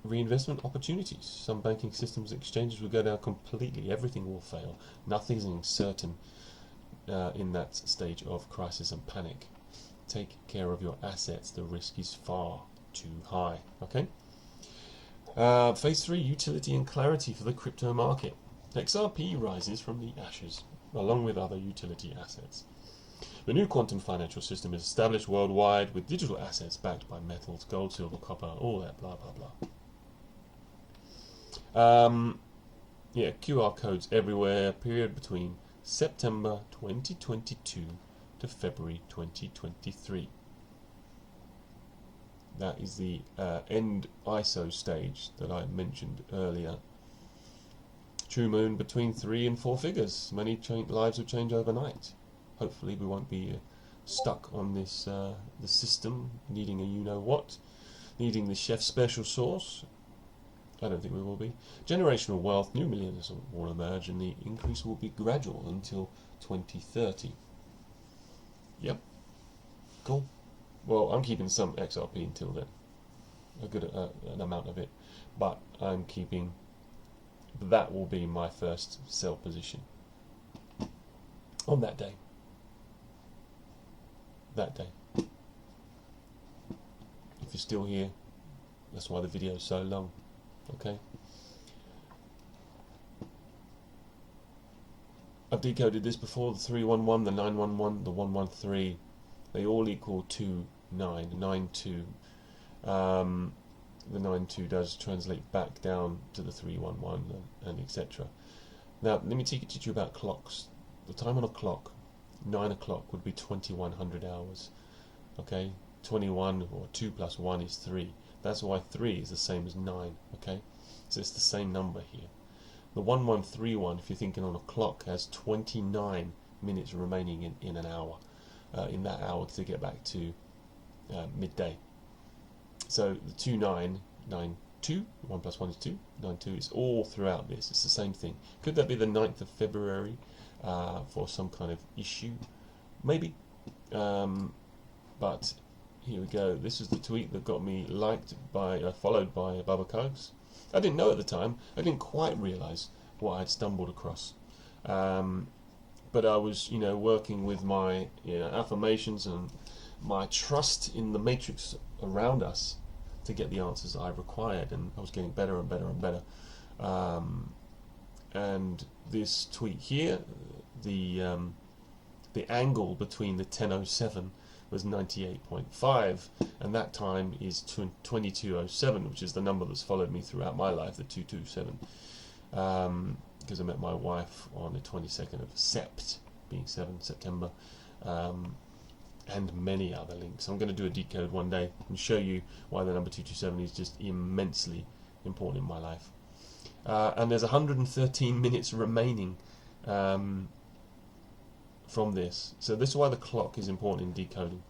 Reinvestment opportunities. Some banking systems, exchanges will go down completely. Everything will fail. Nothing's certain in that stage of crisis and panic. Take care of your assets. The risk is far too high. Okay. Phase 3, utility and clarity for the crypto market. XRP rises from the ashes, along with other utility assets. The new quantum financial system is established worldwide with digital assets backed by metals, gold, silver, copper, all that blah blah blah. Yeah, QR codes everywhere. Period between September 2022 to February 2023. That is the end ISO stage that I mentioned earlier. True moon between 3 and 4 figures. Many lives will change overnight. Hopefully we won't be stuck on this the system, needing a you-know-what, needing the chef's special sauce. I don't think we will be. Generational wealth, new millionaires will emerge, and the increase will be gradual until 2030. Yep. Cool. Well, I'm keeping some XRP until then, a good an amount of it, but I'm keeping, that will be my first sell position on that day. That day. If you're still here, that's why the video is so long. Okay. I've decoded this before. The 311, the 911, the 113. They all equal 2992. The 92 does translate back down to the 311 and etc. Now, let me teach you about clocks. The time on a clock, 9 o'clock, would be 2100 hours. Okay, 21 or 2 plus 1 is 3. That's why 3 is the same as 9. Okay, So it's the same number here. The 1131, if you're thinking on a clock, has 29 minutes remaining in an hour, in that hour to get back to midday. So the 2992, 1 plus 1 is 2, 92 is all throughout this. It's the same thing. Could that be the 9th of February for some kind of issue? Maybe. But here we go. This is the tweet that got me liked by, followed by Bubba Cogs. I didn't know at the time. I didn't quite realise what I'd stumbled across. But I was, working with my affirmations and my trust in the matrix around us to get the answers I required, and I was getting better and better and better. And this tweet here, the angle between the 1007 was 98.5, and that time is 2207, which is the number that's followed me throughout my life, the 227. Because I met my wife on the 22nd of being 7 September, and many other links. I'm going to do a decode one day and show you why the number 227 is just immensely important in my life. And there's 113 minutes remaining from this. So this is why the clock is important in decoding.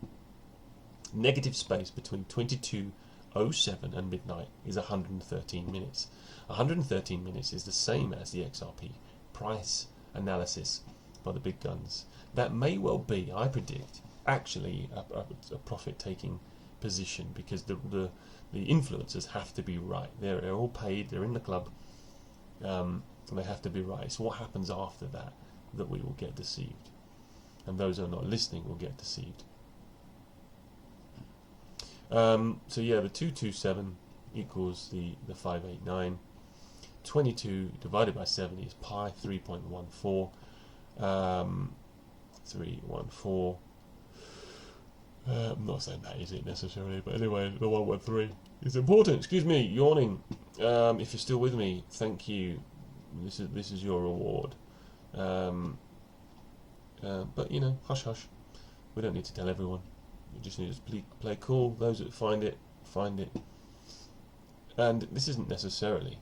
Negative space between 22:07 and midnight is 113 minutes. 113 minutes is the same as the XRP price analysis by the big guns. That may well be, I predict, actually a profit-taking position, because the influencers have to be right. They're all paid, they're in the club, and they have to be right. So what happens after that we will get deceived. And those who are not listening will get deceived. So yeah, the 227 equals the 589. 22 divided by 7 is pi 3.14. 314. I'm not saying that, is it, necessarily, but anyway, the 113 is important. Excuse me, yawning. If you're still with me, thank you. This is your reward. But hush hush. We don't need to tell everyone. We just need to play cool. Those that find it, find it. And this isn't necessarily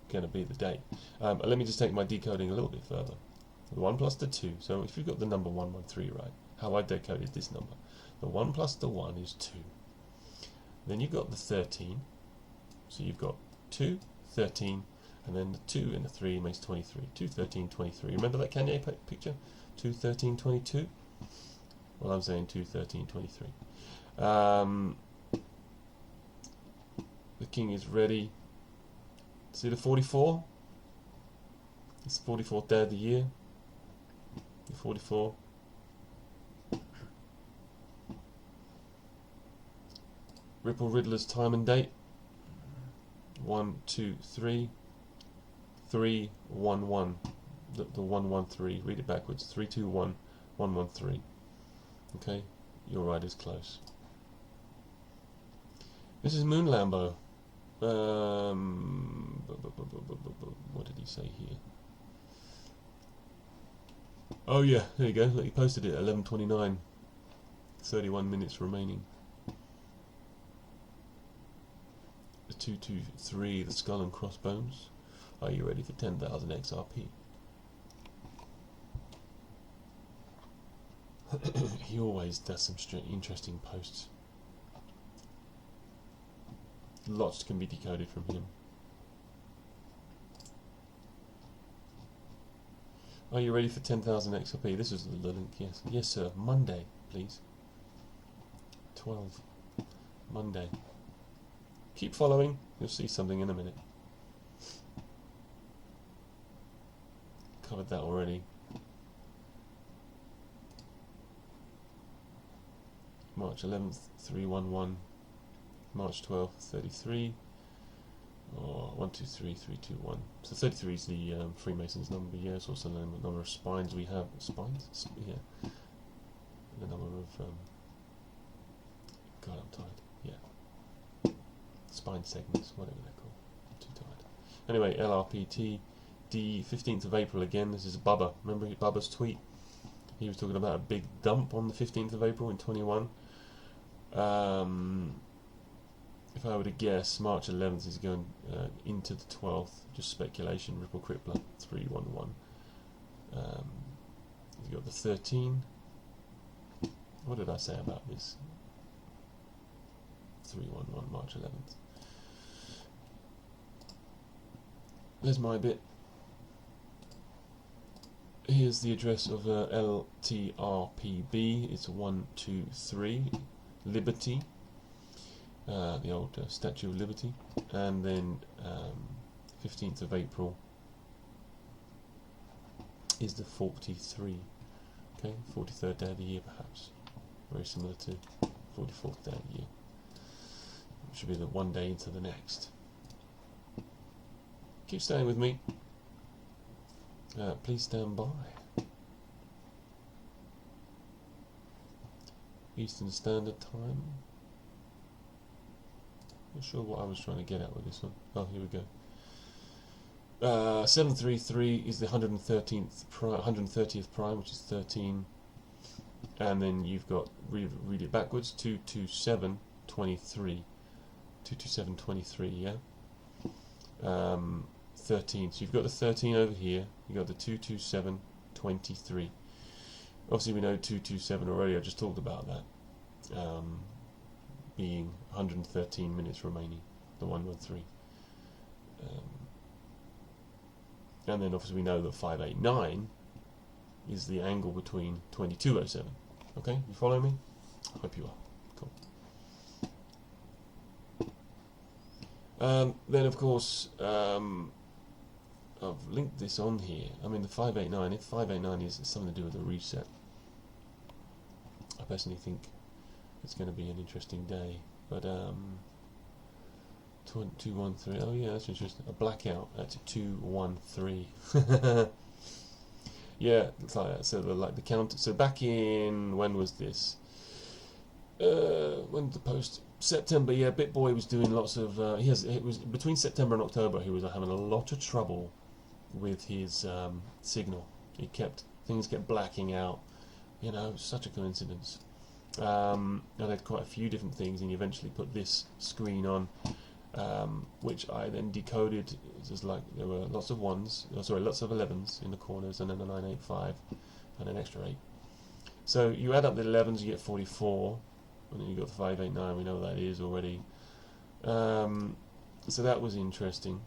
going to be the date. Let me just take my decoding a little bit further. The 1 plus the 2. So if you've got the number 113 right, how I decoded this number. The 1 plus the 1 is 2. Then you've got the 13. So you've got 2, 13, and then the 2 and the 3 makes 23. 2, 13, 23. Remember that Kanye picture? 2, 13, 22? Well, I'm saying 2, 13, 23. The king is ready. See the 44? It's the 44th day of the year. The 44. Ripple Riddler's time and date. 1, 2, 3. 3, 1, 1. The 113. Read it backwards. 3, 2, 1, 113. Okay, your ride is close. This is Moon Lambo. What did he say here? Oh yeah, there you go. Look, he posted it at 11:29. 31 minutes remaining. The 223, the skull and crossbones. Are you ready for 10,000 XRP? He always does some interesting posts. Lots can be decoded from him. Are you ready for 10,000 XRP? This is the link, yes. Yes, sir. Monday, please. 12. Monday. Keep following. You'll see something in a minute. Covered that already. March 11th, 311. March 12th, 33. Or 1, 2, 3, 3, 2, 1. So 33 is the Freemasons number. Yeah, it's also the number of spines we have. Spines? Yeah. The number of God, I'm tired. Yeah. Spine segments, whatever they're called. I'm too tired. Anyway, LRPT, the 15th of April again. This is Bubba. Remember Bubba's tweet? He was talking about a big dump on the 15th of April in 21. if I were to guess, March 11th is going into the 12th. Just speculation. Ripple Crippler 311. You've got the 13. What did I say about this? 311 March 11th. There's my bit. Here's the address of LTRPB. It's 123 Liberty, the old Statue of Liberty, and then 15th of April is the 43. Okay, 43rd day of the year, perhaps. Very similar to 44th day of the year. It should be the one day into the next. Keep staying with me. Please stand by. Eastern Standard Time. Not sure what I was trying to get at with this one. Oh, here we go. 733 is the 130th prime, which is 13. And then you've got, read it backwards, 22723. 22723, yeah? 13. So you've got the 13 over here. You've got the 22723. Obviously we know 227 already. I just talked about that. Being 113 minutes remaining. The 113. And then obviously we know that 589 is the angle between 2207. Okay, you follow me? I hope you are. Cool. Then of course I've linked this on here. I mean the 589, if 589 is something to do with a reset, I personally think it's going to be an interesting day. But 213, oh yeah, that's interesting. A blackout at 213. Yeah, it's like that. So the count. So back in, when was this? When did the post? September. Yeah, BitBoy was doing lots of. It was between September and October. He was having a lot of trouble with his signal. Things kept blacking out. You know, such a coincidence. I had quite a few different things, and he eventually put this screen on, which I then decoded. Just like there were lots of lots of 11s in the corners, and then a 985 and an extra 8. So you add up the 11s, you get 44, and then you got the 589. We know what that is already. So that was interesting,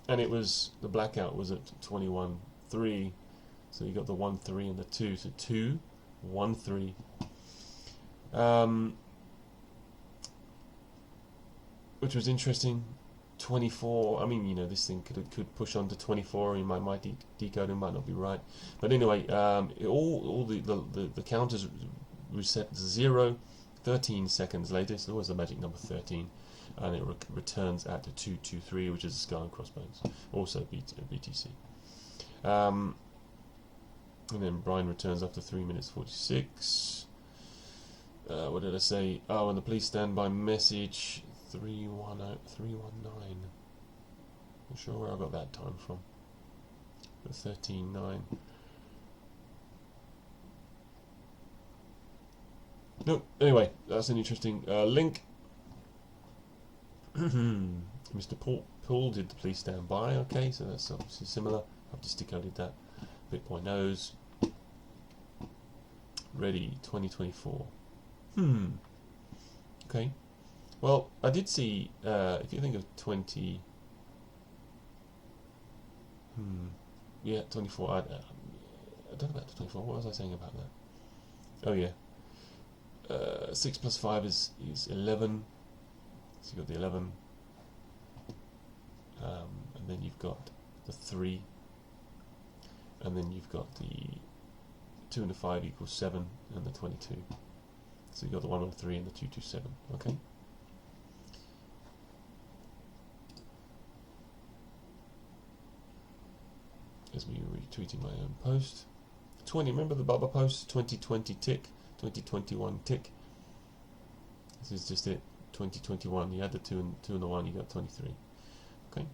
and it was the blackout was at 21.3. So you got the 1.3 and the 2. So 2, 1.3. Which was interesting. 24. I mean, you know, this thing could push on to 24. And my decoding might not be right, but anyway, all the counters reset to 0. 13 seconds later, so there was the magic number 13, and it returns at 223, which is a skull and crossbones, also BTC. And then Brian returns after 3 minutes 46. What did I say? Oh, and the please stand by message 319. Not sure where I got that time from. The 13.9. No, anyway, that's an interesting link. Mr. Paul did the please stand by. Okay, so that's obviously similar. I've just decoded that. BitBoy knows. Ready 2024. Okay. Well, I did see. If you think of 20. Yeah, 24. I don't know about 24. What was I saying about that? Oh yeah. 6 plus 5 is 11. So you've got the 11. And then you've got the 3. And then you've got the 2 and the 5 equals 7, and the 22. So you've got the 113 and the 227. Okay. There's me retweeting my own post. 20. Remember the Bubba post? 2020 tick. 2021 tick. This is just it. 2021. You add the 2 and the 1, you got 23. Okay.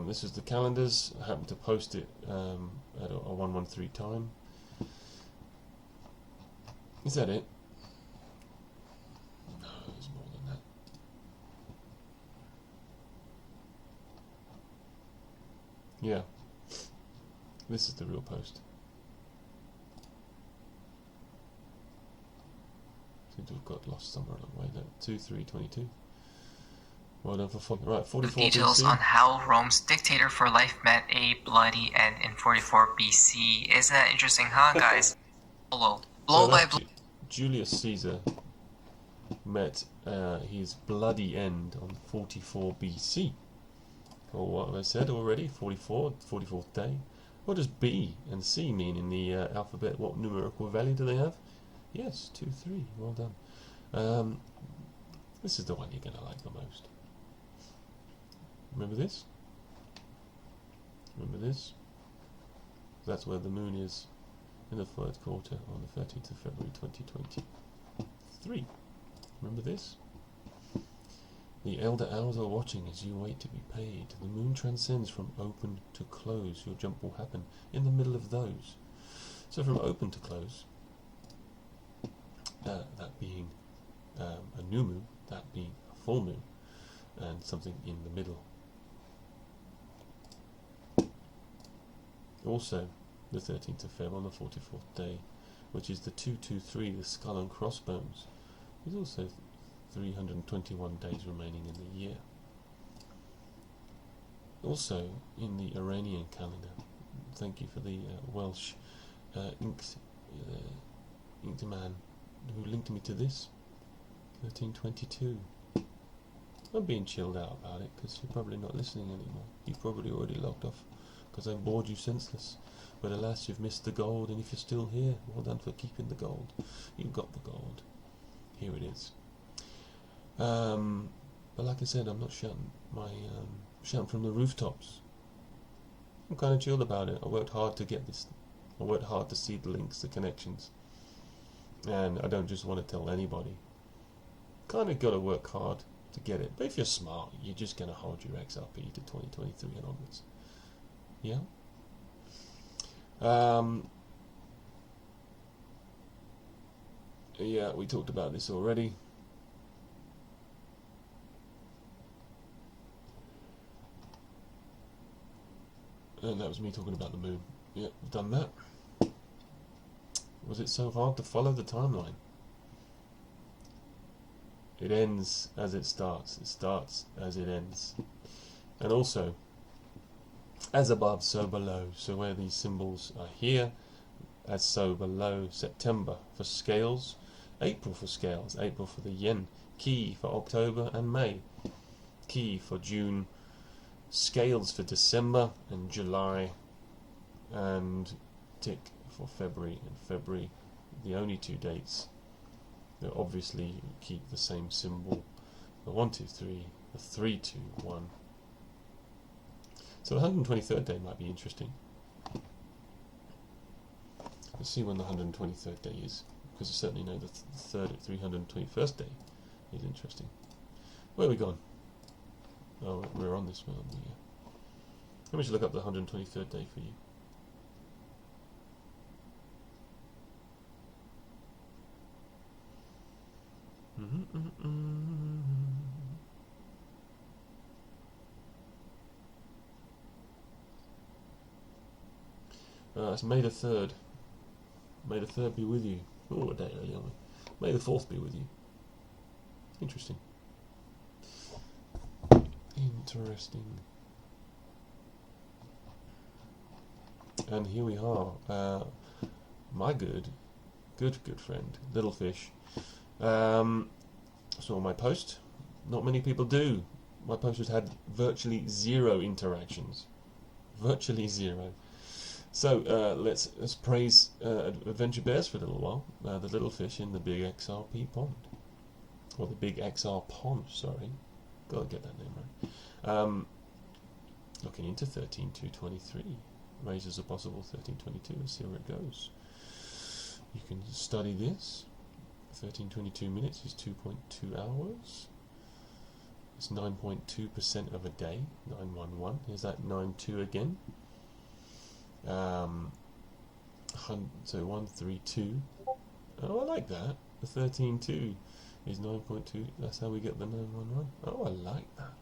This is the calendars. I happened to post it at a 113 time. Is that it? No, there's more Yeah. This is the real post. Seems to have got lost somewhere along the way there. 2-3-22. Well done for following. Right, 44 Details BC. on how Rome's dictator for life met a bloody end in 44 BC. Isn't that interesting, huh, guys? Blow So by that's blow. Julius Caesar met his bloody end on 44 BC. Or what have I said already? 44, 44th day. What does B and C mean in the alphabet? What numerical value do they have? Yes, 2, 3. Well done. This is the one you're going to like the most. Remember this? Remember this? That's where the moon is in the third quarter on the 13th of February 2023. Remember this? The elder hours are watching as you wait to be paid. The moon transcends from open to close. Your jump will happen in the middle of those. So from open to close, that being a new moon, that being a full moon, and something in the middle. Also, the 13th of Feb on the 44th day, which is the 223, the skull and crossbones, is also 321 days remaining in the year. Also, in the Iranian calendar, thank you for the Welsh inked man who linked me to this, 1322. I'm being chilled out about it because you're probably not listening anymore. You've probably already logged off because I bored you senseless. But alas, you've missed the gold, and if you're still here, well done for keeping the gold. You got the gold. Here it is. But like I said, I'm not shouting shouting from the rooftops. I'm kind of chilled about it. I worked hard to get this. I worked hard to see the links, the connections, and I don't just want to tell anybody. Kind of got to work hard to get it. But if you're smart, you're just going to hold your XRP to 2023 and onwards. Yeah. Yeah, we talked about this already. And that was me talking about the moon. Yeah, we've done that. Was it so hard to follow the timeline? It ends as it starts. It starts as it ends. And also, as above, so below. So where these symbols are here, as so below. September for scales, April for scales, April for the yen, key for October and May, key for June, scales for December and July, and tick for February. And February, the only two dates that obviously keep the same symbol, the 1, 2, 3, the 3, 2, 1. So the 123rd day might be interesting. Let's see when the 123rd day is, because I certainly know the 321st day is interesting. Where are we gone? Oh, we're on this one. Yeah. Let me just look up the 123rd day for you. It's May the 3rd. May the 3rd be with you. Oh, a day early, aren't we? May the 4th be with you. Interesting. Interesting. And here we are. My good friend, Little Fish, saw my post. Not many people do. My post has had virtually zero interactions. Virtually zero. So let's praise Adventure Bears for a little while. The little fish in the big XRP pond, or the big XR pond. Sorry, gotta get that name right. Looking into 13.2.23 raises a possible 13.22. Let's see where it goes. You can study this. 13.22 minutes is 2.2 hours. It's 9.2% of a day. 911. Here's that 9.2 again. So 132. Oh, I like that. The 13.2 is 9.2. That's how we get the 911. Oh, I like that.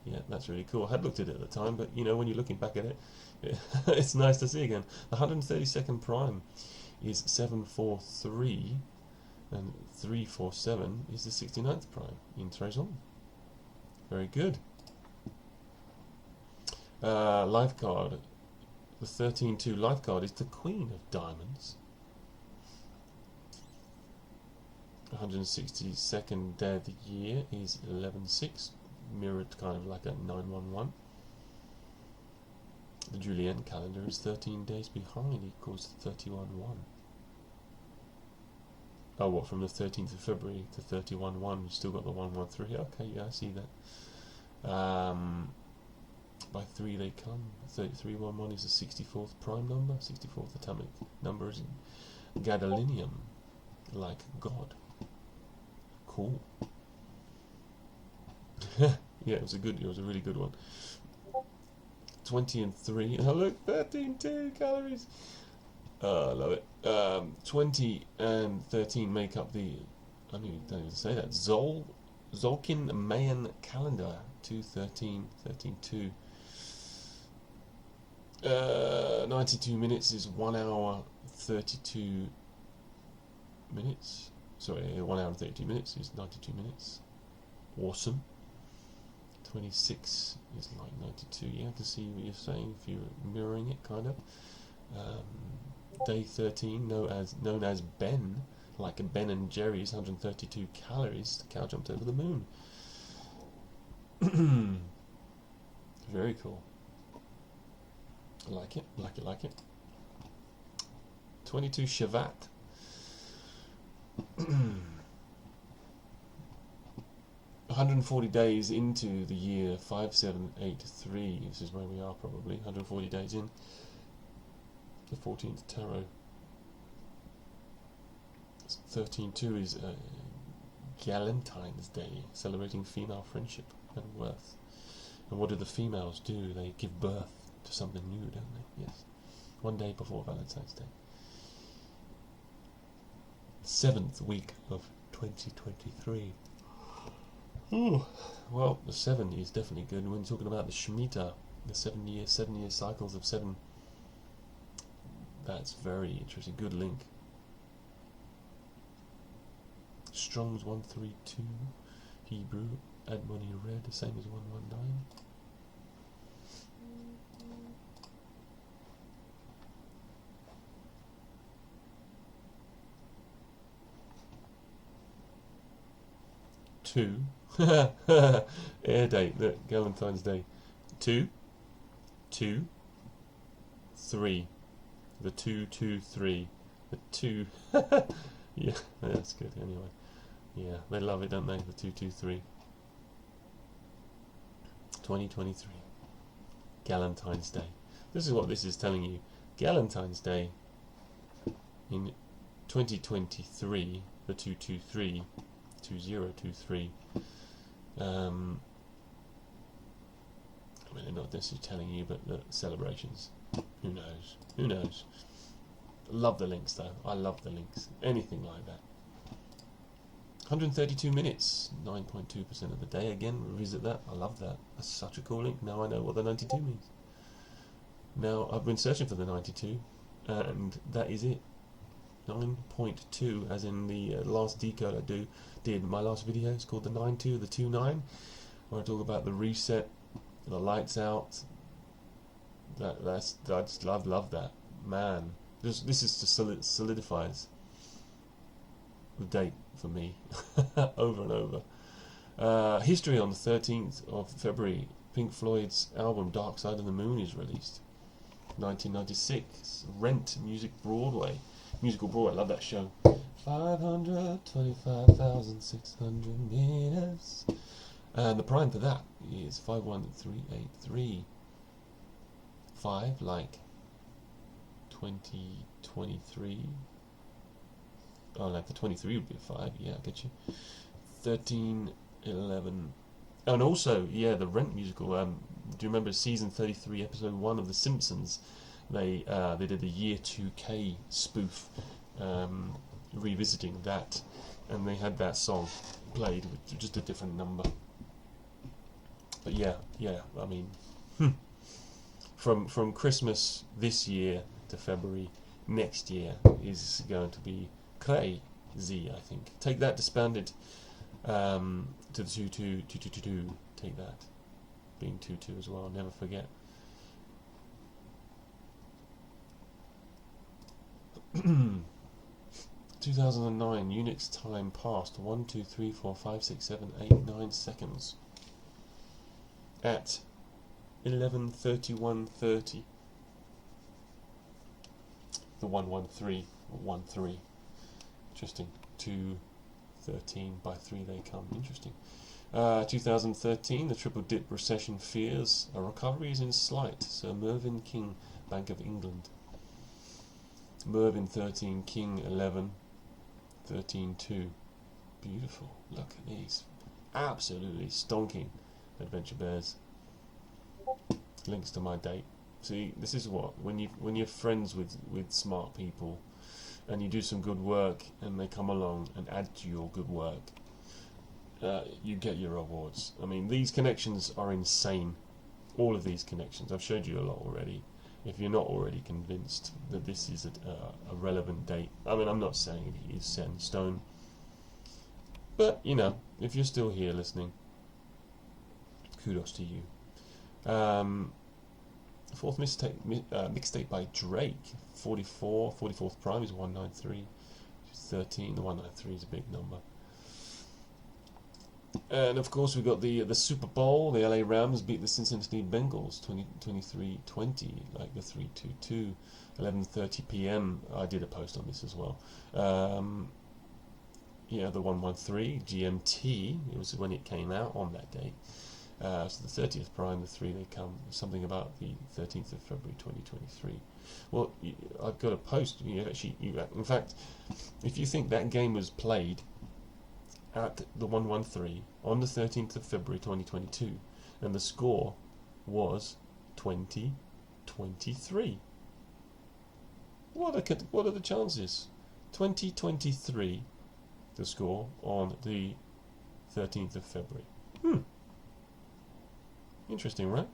Yeah, That's really cool. I had looked at it at the time, but you know, when you're looking back at it, it's nice to see again. The 132nd prime is 743, and 347 is the 69th prime in Trésor. Very good. Life card. The 13-2 life card is the Queen of Diamonds. 162nd day of the year is 11-6, mirrored kind of like a 911. The Julian calendar is 13 days behind, equals 31-1. Oh, what, from the 13th of February to 31-1, you've still got the 113. Okay, yeah, I see that. By 3 they come. 3311 is the 64th prime number. 64th atomic number is gadolinium, like God. Cool. Yeah, it was a really good one. 20 and 3. Oh look, 13-2 calories. I love it. 20 and 13 make up the, I don't even say that, Zolkin Mayan calendar. 213, 13-2. 92 minutes is 1 hour 32 minutes. Sorry, 1 hour and 32 minutes is 92 minutes. Awesome. 26 is like 92. Yeah, I can see what you're saying if you're mirroring it, kind of. Day 13, known as Ben, like a Ben and Jerry's, 132 calories. The cow jumped over the moon. Very cool. I like it, like it. 22 Shavat. 140 days into the year 5783. This is where we are probably. 140 days in. The 14th tarot. 13-2 is Galentine's Day, celebrating female friendship and worth. And what do the females do? They give birth to something new, don't they? Yes. One day before Valentine's Day. 7th week of 2023. Ooh. Well, the 7 is definitely good. When talking about the Shemitah, the 7 year cycles of 7, that's very interesting. Good link. Strong's 132, Hebrew, add money red, the same as 119. Two. Air date, look, Valentine's Day. 2, 2, 3. The 2, 2, 3. The 2. Yeah, that's good anyway. Yeah, they love it, don't they? The 2, 2, 3. 2023. Galentine's Day. This is what this is telling you. Galentine's Day in 2023, the 223, 2023. I mean, they're not necessarily telling you, but the celebrations. Who knows? Who knows? Love the links though. I love the links. Anything like that. 132 minutes, 9.2% of the day. Again, revisit that. I love that. That's such a cool link. Now I know what the 92 means. Now I've been searching for the 92, and that is it. 9.2, as in the last decode I did. My last video is called the 9.2, the 2.9, where I talk about the reset, the lights out. I just love that, man. This is just solidifies the date for me over and over. History on the 13th of February. Pink Floyd's album Dark Side of the Moon is released. 1996. Rent, musical Broadway. I love that show. 525,600 meters. And the prime for that is 51383. 5 like 2023. Oh, like the 23 would be a 5. Yeah, I get you. 1311. And also, yeah, the Rent musical. Do you remember season 33, episode 1 of The Simpsons? They did a year 2K spoof, revisiting that, and they had that song played with just a different number. But yeah, I mean, from Christmas this year to February next year is going to be crazy, I think. Take that disbanded to the 2-2. Take that. Being 2-2 as well, never forget. 2009, Unix time passed 1, 2, 3, 4, 5, 6, 7, 8, 9 seconds at 11:31:30. The 113 or 13. Interesting. 2:13 by 3 they come. Interesting. 2013, the triple dip recession fears a recovery is in sight. Sir Mervyn King, Bank of England. Mervyn 13, King 11, 13-2. Beautiful. Look at these. Absolutely stonking adventure bears. Links to my date. See, this is what when you're friends with smart people, and you do some good work, and they come along and add to your good work. You get your rewards. I mean, these connections are insane. All of these connections. I've showed you a lot already. If you're not already convinced that this is a relevant date, I mean, I'm not saying it is set in stone, but you know, if you're still here listening, kudos to you. Fourth mixtape by Drake, 44th prime is 193, 13. The 193 is a big number. And of course we got the Super Bowl. The LA Rams beat the Cincinnati Bengals 23-20, like the 3-2-2, 11:30 p.m. I did a post on this as well. Yeah, the 113 GMT. It was when it came out on that day. So the 30th prime, the 3 they come. Something about the 13th of February 2023. Well, I've got a post. In fact, if you think that game was played at the 113 on the 13th of February 2022, and the score was 20-23. What are the chances? 20-23, the score on the 13th of February. Interesting, right?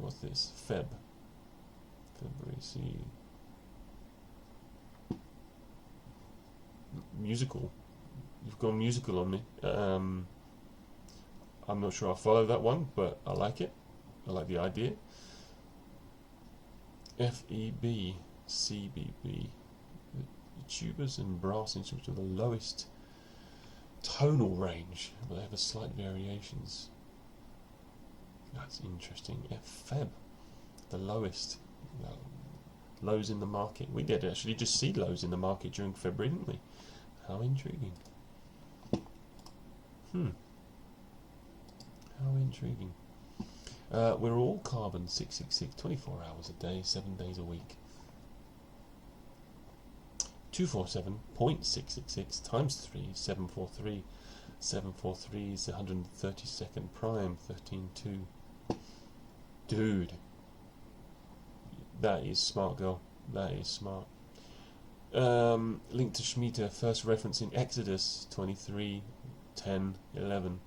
What's this? February, see. Musical. You've gone musical on me. I'm not sure I follow that one, but I like it. I like the idea. FEB, CBB. The tubas and brass instruments with the lowest tonal range, but they have a slight variations. That's interesting. FEB, the lowest. Lows in the market. We did actually just see lows in the market during February, didn't we? How intriguing. How intriguing. We're all carbon 666, 24 hours a day, 7 days a week. 247.666 times 3, 743. 743 is the 132nd prime, 13.2. Dude. That is smart, girl. That is smart. Link to Shemitah, first reference in Exodus 23:10-11.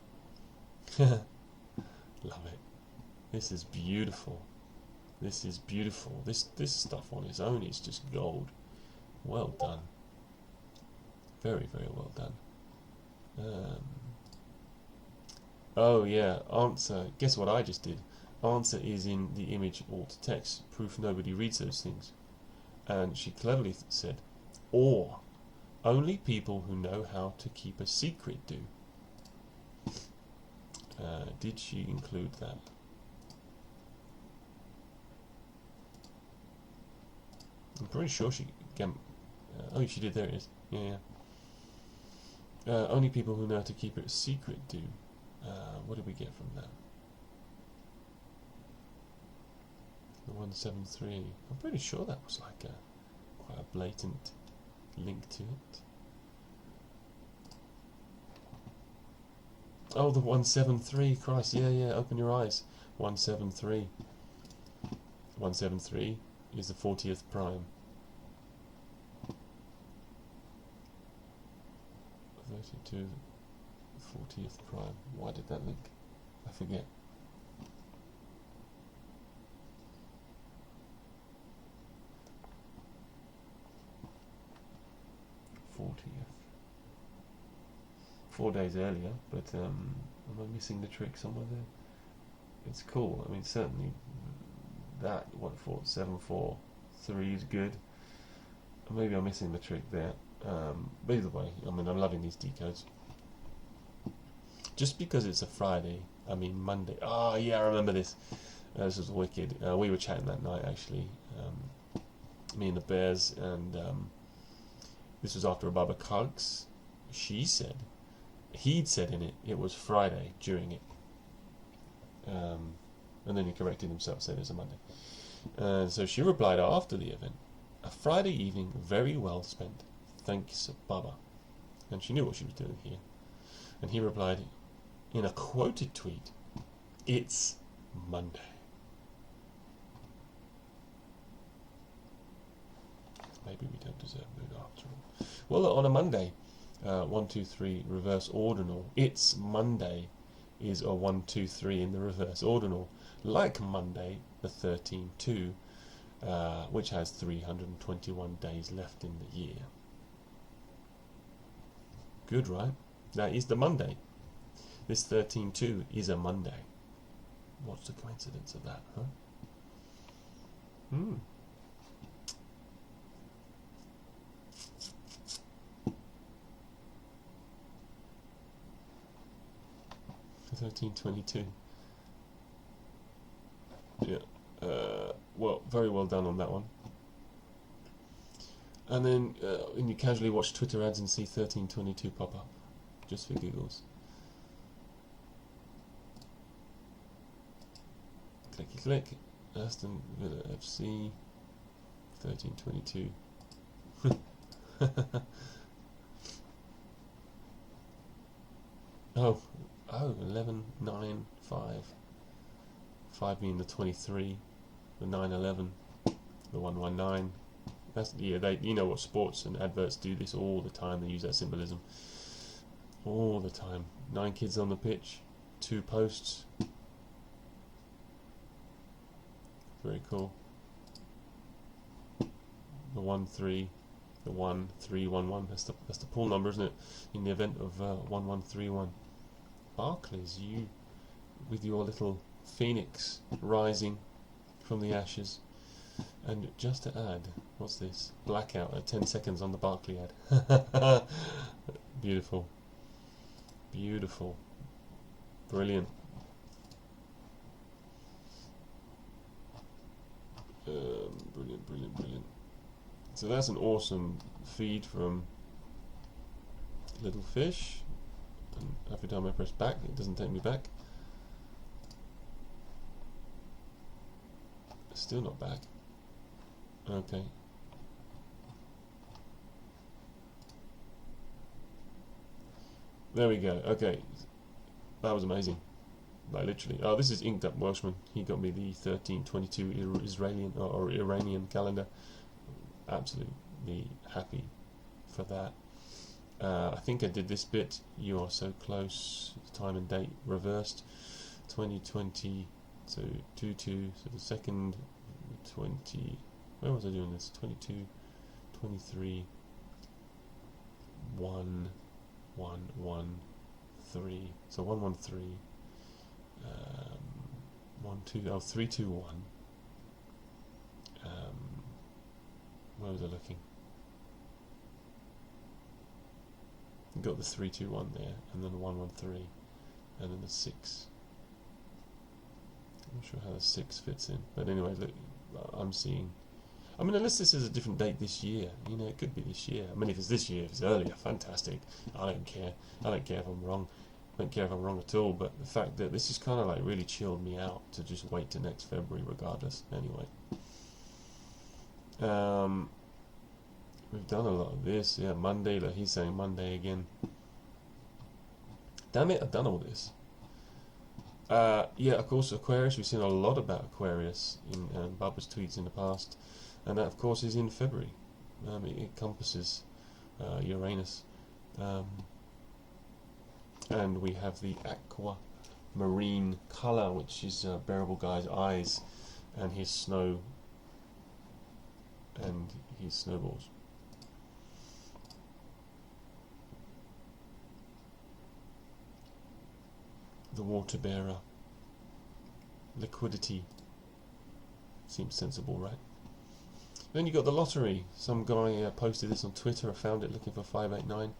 Love it. This is beautiful. This is beautiful. This stuff on its own is just gold. Well done. Very, very well done. Oh yeah, answer. Guess what I just did? Answer is in the image alt text. Proof nobody reads those things. And she cleverly said, or only people who know how to keep a secret do. Did she include that? I'm pretty sure she... oh, she did. There it is. Yeah. Only people who know how to keep it a secret do. What did we get from that? The 173. I'm pretty sure that was like quite a blatant link to it. Oh, the 173. Christ, yeah. Open your eyes. 173. 173 is the 40th prime. 32, 40th prime. Why did that link? I forget. '40th. 4 days earlier, but am I missing the trick somewhere there? It's cool. I mean, certainly that 743 is good. Maybe I'm missing the trick there. But either way, I mean, I'm loving these decodes. Just because it's a Friday, I mean Monday. Oh yeah, I remember this. This was wicked. We were chatting that night actually, me and the Bears, and this was after a Baba Cogs. He'd said in it was Friday during it, and then he corrected himself, said it was a Monday. So she replied after the event, "A Friday evening very well spent. Thanks, Baba." And she knew what she was doing here. And he replied in a quoted tweet, "It's Monday." Maybe we don't deserve mood after all. Well, on a Monday, 1, 2, 3 reverse ordinal. It's Monday is a 1, 2, 3 in the reverse ordinal, like Monday, the 13-2, which has 321 days left in the year. Good, right? That is the Monday. This 13-2 is a Monday. What's the coincidence of that, huh? Hmm. 1322. Yeah. Well, very well done on that one. And then when you casually watch Twitter ads and see 1322 pop up, just for giggles. Clicky click. Aston Villa FC 1322. Oh, 11, 9, 5. 5 being the 23, the 911, the 119. That's, yeah, you know what, sports and adverts do this all the time. They use that symbolism all the time. 9 kids on the pitch, 2 posts. Very cool. The 1-3, the 1-3-1-1. That's the pool number, isn't it? In the event of 1131. Barclays, you with your little phoenix rising from the ashes. And just to add, what's this? Blackout at 10 seconds on the Barclay ad. Beautiful. Beautiful. Brilliant. Brilliant, brilliant, brilliant. So that's an awesome feed from Little Fish. And every time I press back, it doesn't take me back. It's still not back. Okay. There we go. Okay. That was amazing. Like literally. Oh, this is Inked Up Welshman. He got me the 1322 Israeli or Iranian calendar. Absolutely happy for that. I think I did this bit. You are so close. Time and date reversed. 2020. So 22. So the second 20. Where was I doing this? 22, 23, 1, 1, 1, 3. So 1, 1, 3. 1, 2. Oh, 3, 2, 1. Where was I looking? Got the 3, 2, 1 there, and then the 1, 1, 3, and then the 6. I'm not sure how the 6 fits in, but anyway, look, I'm seeing. I mean, unless this is a different date this year, you know, it could be this year. I mean, if it's this year, if it's earlier, fantastic. I don't care. I don't care if I'm wrong. I don't care if I'm wrong at all. But the fact that this is kind of like really chilled me out to just wait till next February, regardless. Anyway, we've done a lot of this. Yeah, Monday. Like he's saying Monday again. Damn it! I've done all this. Yeah, of course, Aquarius. We've seen a lot about Aquarius in Bubba's tweets in the past. And that, of course, is in February. It encompasses Uranus. And we have the aqua marine colour, which is Bearable Guy's eyes and his snow and his snowballs. The water bearer. Liquidity. Seems sensible, right? Then you got the lottery. Some guy posted this on Twitter. I found it looking for 589.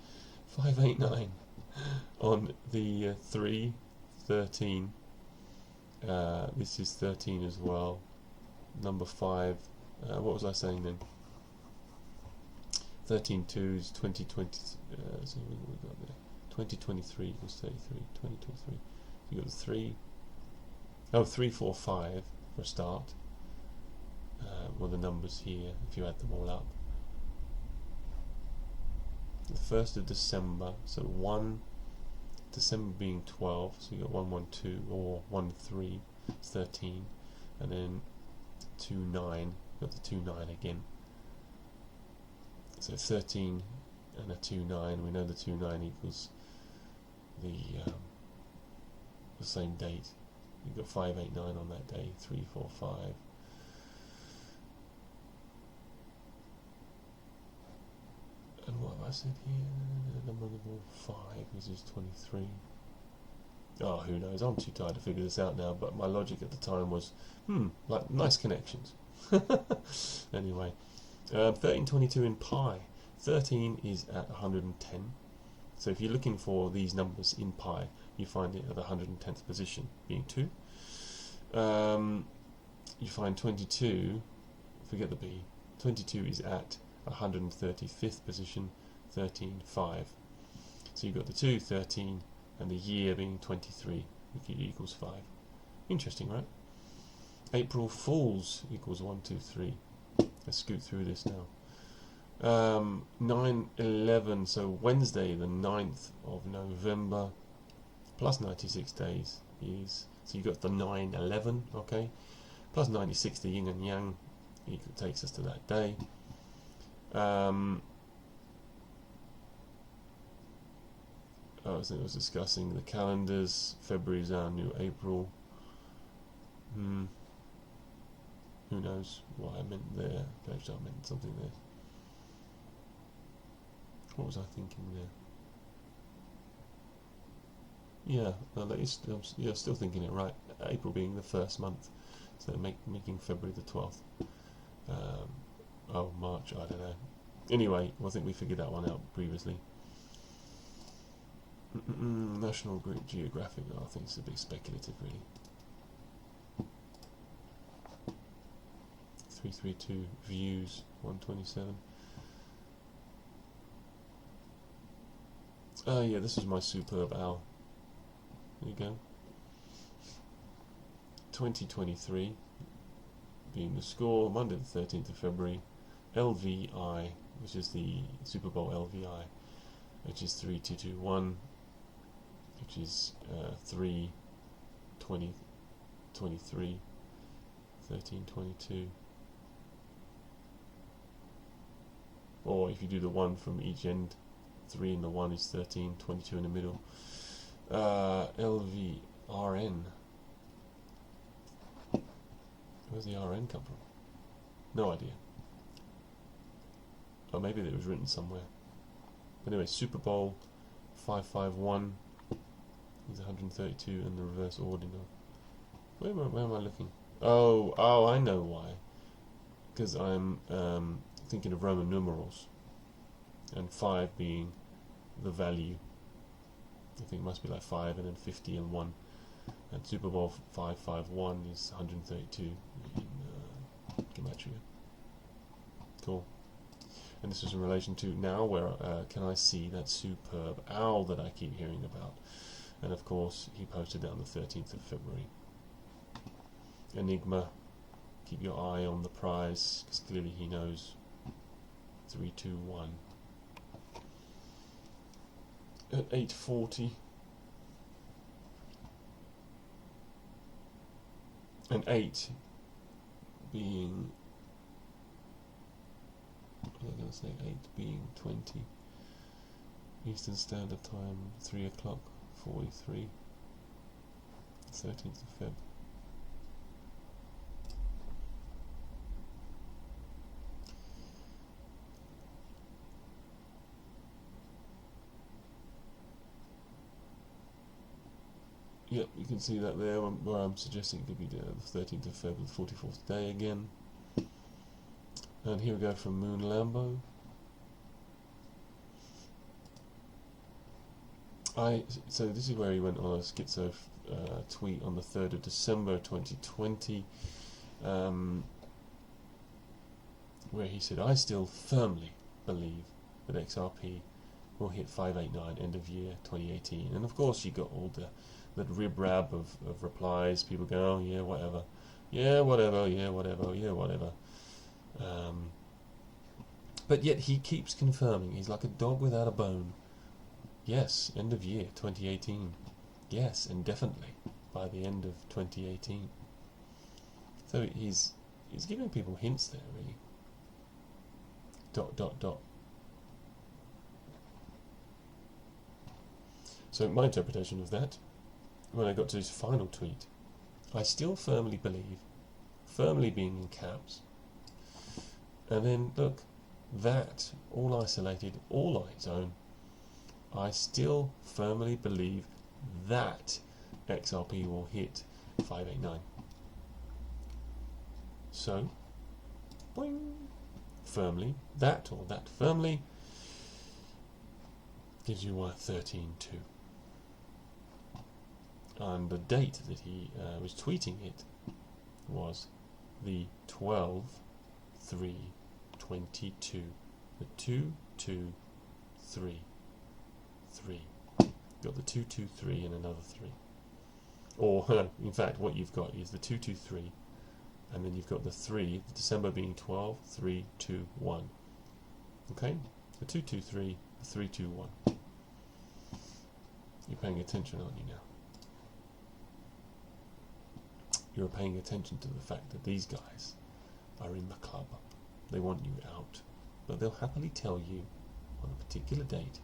589 on the 313. This is 13 as well. Number 5. What was I saying then? 13 twos, 2020. So we got there. 2023 equals 33. 2023. You got the 3. Oh, 3, 4, 5 for a start. Well, the numbers here, if you add them all up. The 1st of December, so 1 December being 12, so you got 1, 1, 2, or 1, 3, it's 13, and then 2, 9, you got the 2, 9 again. So 13 and a 2, 9, we know the 2, 9 equals the same date. You've got 5, 8, 9 on that day, 3, 4, 5. And what have I said here? Number 5, this is 23. Oh, who knows? I'm too tired to figure this out now, but my logic at the time was, like nice connections. Anyway, 1322 in pi. 13 is at 110. So if you're looking for these numbers in pi, you find it at the 110th position, being 2. You find 22, forget the B, 22 is at 135th position, 13, 5. So you've got the 2, 13, and the year being 23, which equals 5. Interesting, right? April Fools equals 1, 2, 3. Let's scoot through this now. 9, 11, so Wednesday, the 9th of November, plus 96 days is, so you've got the 9, 11, okay? Plus 96, the yin and yang, takes us to that day. I was discussing the calendars. February is our new April. Who knows what I meant there? Perhaps I meant something there. What was I thinking there? Yeah, no, that is still thinking it right. April being the first month, so making February the 12th. Oh, March, I don't know. Anyway, I think we figured that one out previously. National Geographic, I think it's a bit speculative, really. 332 views, 127. Oh yeah, this is my superb owl. There you go. 2023 being the score, Monday the 13th of February. LVI, which is the Super Bowl LVI, which is 3221, which is 3, 20, 23, 13, 22. Or if you do the 1 from each end, 3 and the 1 is 13, 22 in the middle. LVRN. Where's the RN come from? No idea. Or maybe it was written somewhere. But anyway, Super Bowl 551 is 132 in the reverse ordinal. Where am I looking? Oh, I know why. Because I'm thinking of Roman numerals, and 5 being the value. I think it must be like 5 and then 50 and 1. And Super Bowl 551 is 132 in Gematria. Cool. And this is in relation to now where can I see that superb owl that I keep hearing about. And of course he posted that on the 13th of February. Enigma, keep your eye on the prize, because clearly he knows. 321. At 8:40. And 8 being, what was I going to say, 8 being 20 Eastern Standard Time, 3 o'clock, 43. 13th of Feb. Yep, you can see that there where I'm suggesting it could be the 13th of Feb, the 44th day again. And here we go from Moon Lambo. So this is where he went on a schizo tweet on the 3rd of December 2020, where he said, "I still firmly believe that XRP will hit 589 end of year 2018." And of course you got all the rib-rab of replies, people going, "Oh yeah, whatever, yeah, whatever, yeah, whatever, yeah, whatever." But yet he keeps confirming, he's like a dog without a bone. Yes, end of year 2018. Yes, indefinitely by the end of 2018. So he's giving people hints there, really. ... So my interpretation of that, when I got to his final tweet, "I still firmly believe," firmly being in caps, and then look, that, all isolated, all on its own, "I still firmly believe that XRP will hit 589. So, boing, firmly, that or that firmly, gives you 13.2. And the date that he was tweeting it was the 12/3/22. The 223. 3. Got the 223 and another 3. Or, in fact, what you've got is the 223, and then you've got the 3, December being 12/3/2/1. Okay? The 223, the 3/2/1. You're paying attention, aren't you now? You're paying attention to the fact that these guys are in the club. They want you out, but they'll happily tell you on a particular date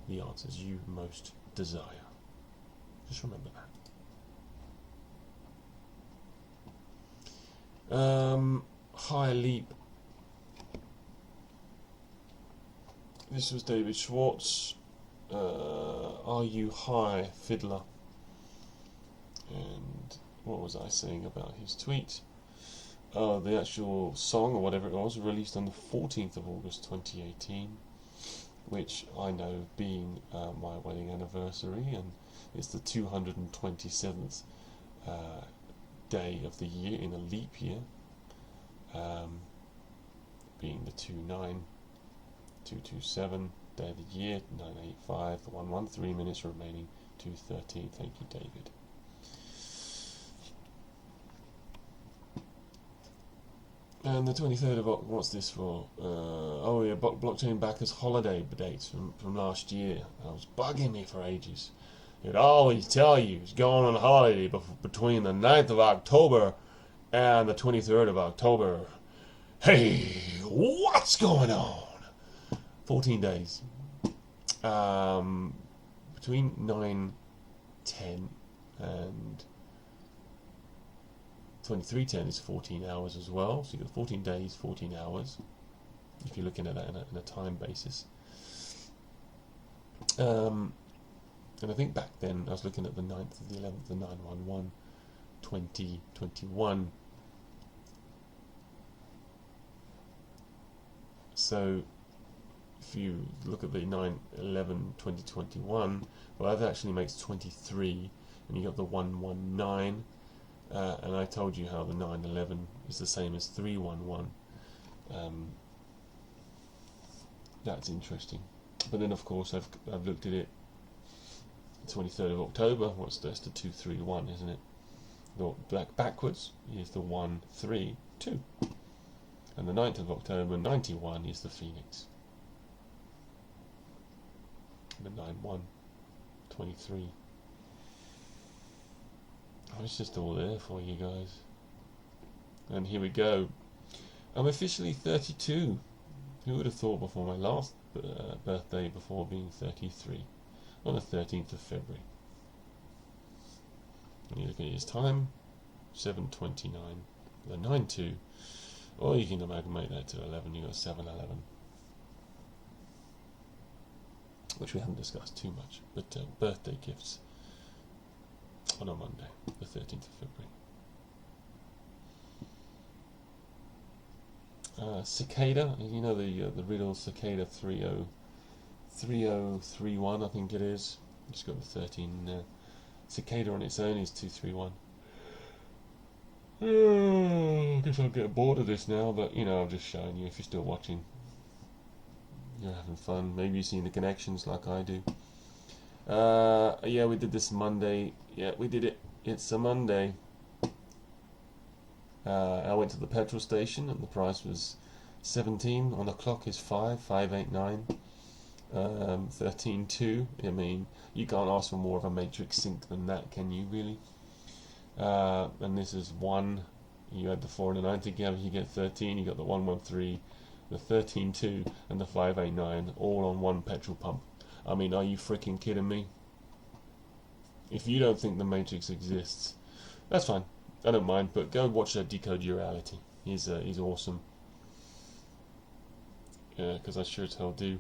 the answers you most desire. Just remember that. High Leap. This was David Schwartz. Are you high, fiddler? And what was I saying about his tweet? The actual song, or whatever it was, released on the 14th of August 2018, which I know being my wedding anniversary, and it's the 227th day of the year in a leap year, being the 29227 day of the year, 985, 113 minutes remaining, 213. Thank you, David. And the 23rd of October, what's this for? Oh yeah, blockchain backers holiday dates from last year. That was bugging me for ages. It would always tell you he's going on holiday between the 9th of October and the 23rd of October. Hey, what's going on? 14 days. Between 9:10 and 23:10 is 14 hours as well, so you've got 14 days, 14 hours, if you're looking at that in a time basis. And I think back then, I was looking at the 9th of the 11th, the 9/11, 2021. So, if you look at the 9/11/2021, well, that actually makes 23, and you got the 119. And I told you how the 9/11 is the same as 3/11. That's interesting. But then, of course, I've looked at it. 23rd of October. What's this? The 231, isn't it? The backwards is the 132, and the 9th of October 91 is the Phoenix. The 9/1/23. Oh, it's just all there for you guys. And here we go. I'm officially 32. Who would have thought before my last birthday, before being 33? on the 13th of February. And you look at his time, 7:29, the 9:2, or you can amalgamate that to 11. You got 7:11, which we haven't discussed too much. But birthday gifts on a Monday, the 13th of February. Cicada, you know the riddle cicada 3031, I think it is. Just got the 13 there. Cicada on its own is 231. I guess I'll get bored of this now, but you know, I'm just showing you if you're still watching. You're having fun. Maybe you've seen the connections like I do. Yeah, we did this Monday. Yeah, we did it. It's a Monday. I went to the petrol station and the price was 17. On the clock is 589. 13.2. I mean, you can't ask for more of a matrix sync than that, can you really? And this is 1. You add the 4 and the 9 together, you get 13. You got the 113, the 13.2, and the 589, all on one petrol pump. I mean, are you freaking kidding me? If you don't think the matrix exists, that's fine. I don't mind, but go watch Decode Your Reality. He's awesome. Yeah, because I sure as hell do.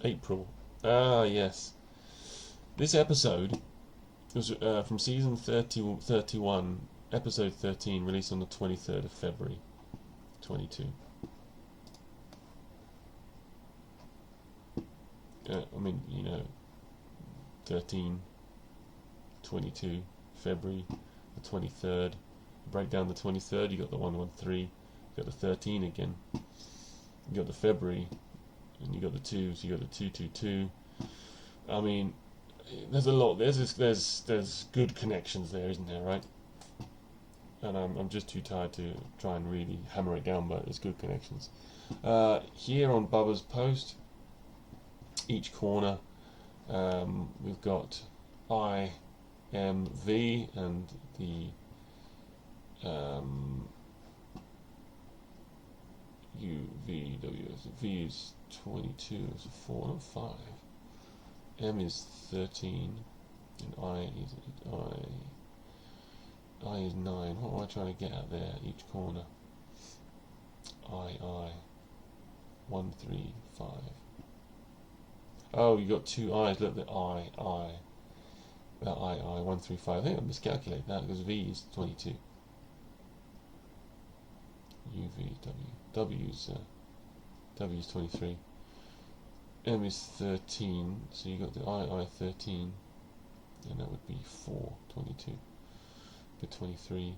April. Ah, yes. This episode was from season 31, episode 13, released on the 23rd of February, 22. I mean, you know, 13, 22, February, the 23rd. Break down the 23rd, you got the 113, you got the 13 again. You got the February, and you got the 2, so you got the 222. I mean, there's a lot. There's good connections there, isn't there, right? And I'm just too tired to try and really hammer it down, but there's good connections. Here on Bubba's post, each corner, we've got I, M, V, and the U, V, W. V is 22, is a 4, not 5. M is 13, and I is 9. What am I trying to get at there? Each corner. I 1, 3, 5. Oh, you got 2 I's. Look, the I. That I 1, 3, 5. I think I miscalculated that because V is 22. U, V, W. W is 23. M is 13, so you got the I 13, and that would be 4, 22. But 23,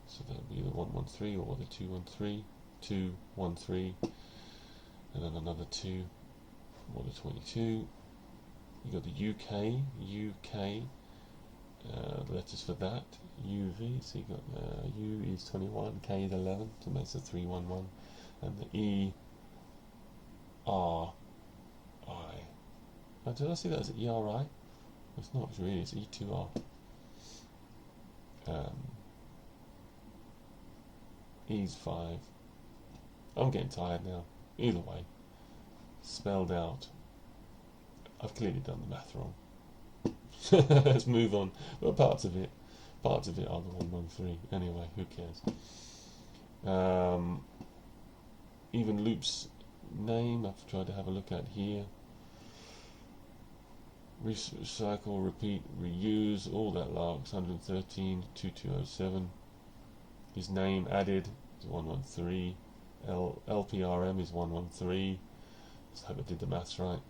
so that would be the 113 or the 213, 213, and then another 2, or the 22. You got the UK, the letters for that, UV, so you got U is 21, K is 11, so it makes a 311, and the E, R, I. Oh, did I see that as ERI? It's not really, it's E2R. E's 5. I'm getting tired now. Either way, spelled out. I've clearly done the math wrong. Let's move on. But parts of it are the 113. Anyway, who cares? Even loops name I've tried to have a look at here. Recycle, repeat, reuse, all that larks. 113, 2207. His name added is 113. LPRM is 113. Let's hope I did the maths right.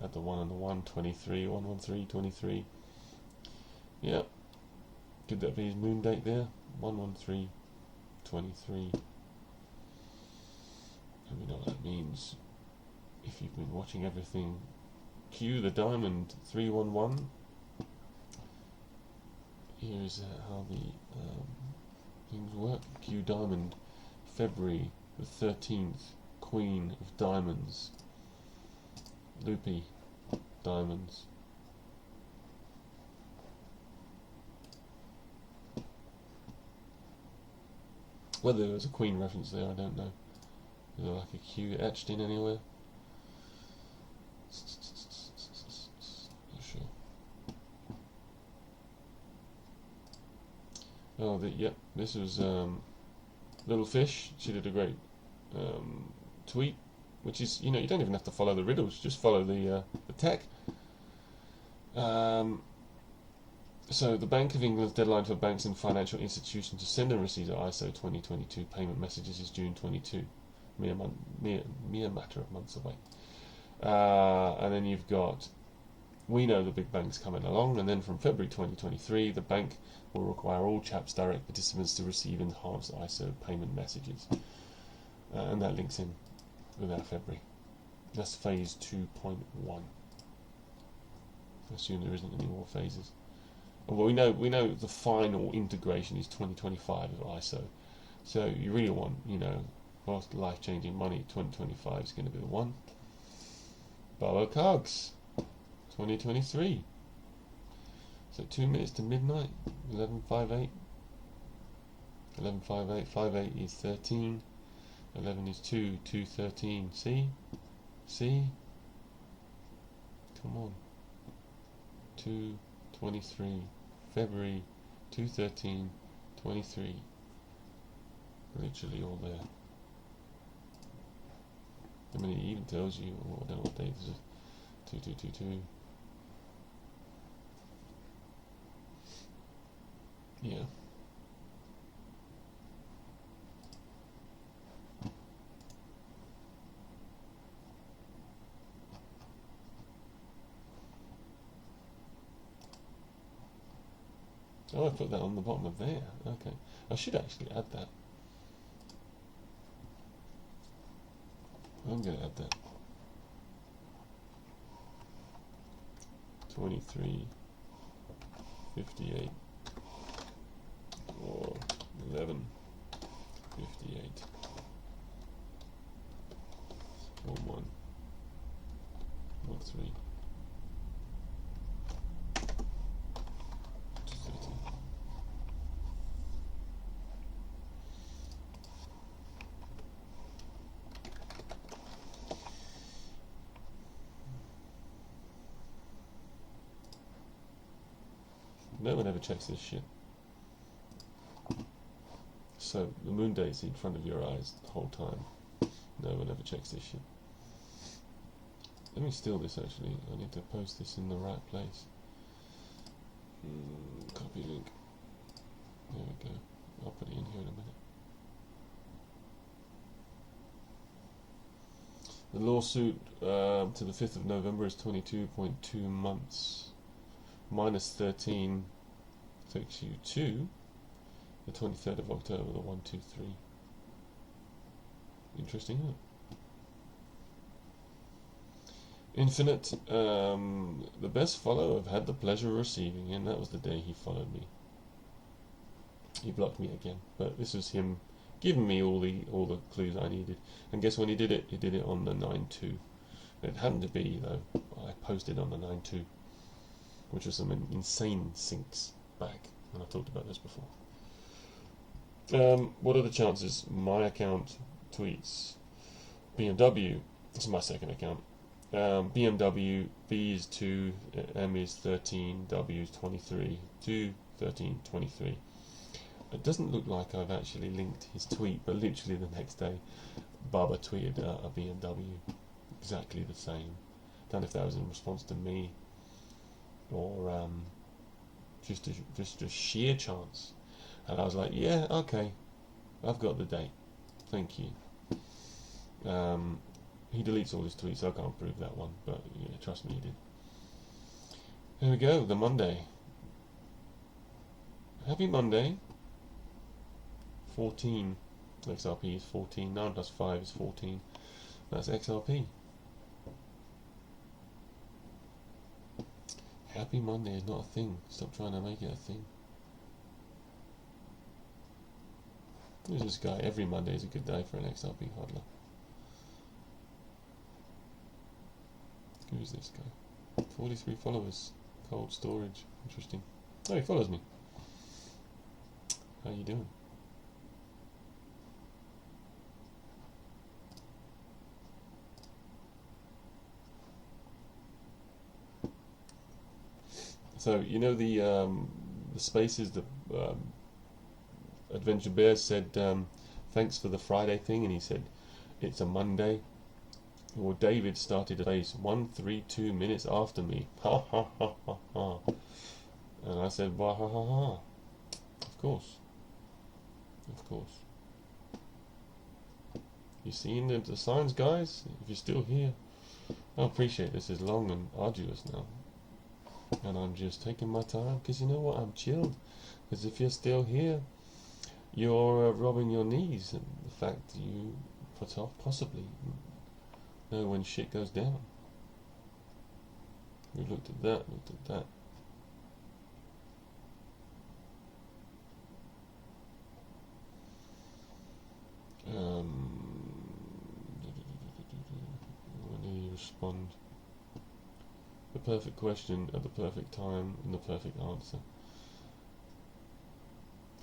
Add the 1 and the 1, 23, 113, 23. Yeah. Could that be his moon date there? 113, 23. And we know what that means. If you've been watching everything, Q the diamond 311. Here's how the things work. Q diamond, February the 13th, Queen of Diamonds, loopy diamonds. Whether there was a Queen reference there, I don't know. Is there like a Q etched in anywhere? Not sure. Oh, yep. This was Little Fish. She did a great tweet, which is, you don't even have to follow the riddles, just follow the tech. So the Bank of England's deadline for banks and financial institutions to send and receive their ISO 2022 payment messages is June 22, mere matter of months away. And then you've got, we know the big bank's coming along, and then from February 2023, the bank will require all CHAPS direct participants to receive enhanced ISO payment messages. And that links in with our February. That's phase 2.1. I assume there isn't any more phases. Well, we know the final integration is 2025 of ISO. So you really want, whilst life-changing money, 2025 is going to be the one. Barlow Cogs, 2023. So 2 minutes to midnight, 11:58. 11:58, 58 is 13. 11 is 2, 2:13. See? Come on. 2:23. February 2:13, 23. Literally all there. I mean, it even tells you, I don't know what date this is. 2222. Yeah. Oh, I put that on the bottom of there. Okay. I should actually add that. I'm going to add that. 23:58 or 11:58 or 1 or 3. No one ever checks this shit. So the moon date's in front of your eyes the whole time. No one ever checks this shit. Let me steal this actually. I need to post this in the right place. Copy link. There we go. I'll put it in here in a minute. The lawsuit to the 5th of November is 22.2 months. Minus 13 takes you to the 23rd of October, the 123. Interesting, isn't it? Infinite, the best follow I've had the pleasure of receiving, and that was the day he followed me. He blocked me again, but this was him giving me all the clues I needed. And guess when he did it? He did it on the 9/2. It happened to be, though, I posted on the 9/2. Which was some insane syncs back, and I've talked about this before. What are the chances? My account tweets BMW. This is my second account. BMW, B is 2, M is 13, W is 23, 2, 13, 23. It doesn't look like I've actually linked his tweet, but literally the next day, Baba tweeted a BMW, exactly the same. Don't know if that was in response to me, or just a sheer chance. And I was like, yeah, okay, I've got the date, thank you. He deletes all his tweets, so I can't prove that one, but yeah, trust me, he did. Here we go, the Monday. Happy Monday. 14. XRP is 14. 9 plus 5 is 14. That's XRP. Happy Monday is not a thing. Stop trying to make it a thing. Who's this guy? Every Monday is a good day for an XRP hodler. Who is this guy? 43 followers. Cold storage. Interesting. Oh, he follows me. How you doing? So you know the spaces that Adventure Bear said thanks for the Friday thing, and he said it's a Monday. Well, David started a space 132 minutes after me. Ha ha ha ha ha. And I said, wah ha ha ha. Of course. Of course. You seen the signs, guys? If you're still here, I appreciate this is long and arduous now. And I'm just taking my time, because you know what? I'm chilled. Because if you're still here, you're rubbing your knees and the fact that you put off possibly know when shit goes down. We looked at that, looked at that. When do you respond? The perfect question at the perfect time and the perfect answer.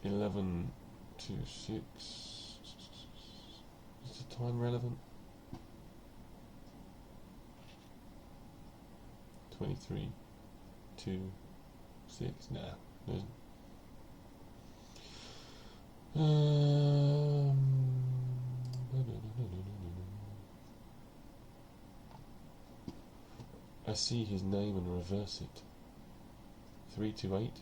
11 to 6. Is the time relevant? 23 to 6. Nah, it isn't. I see his name and reverse it. 328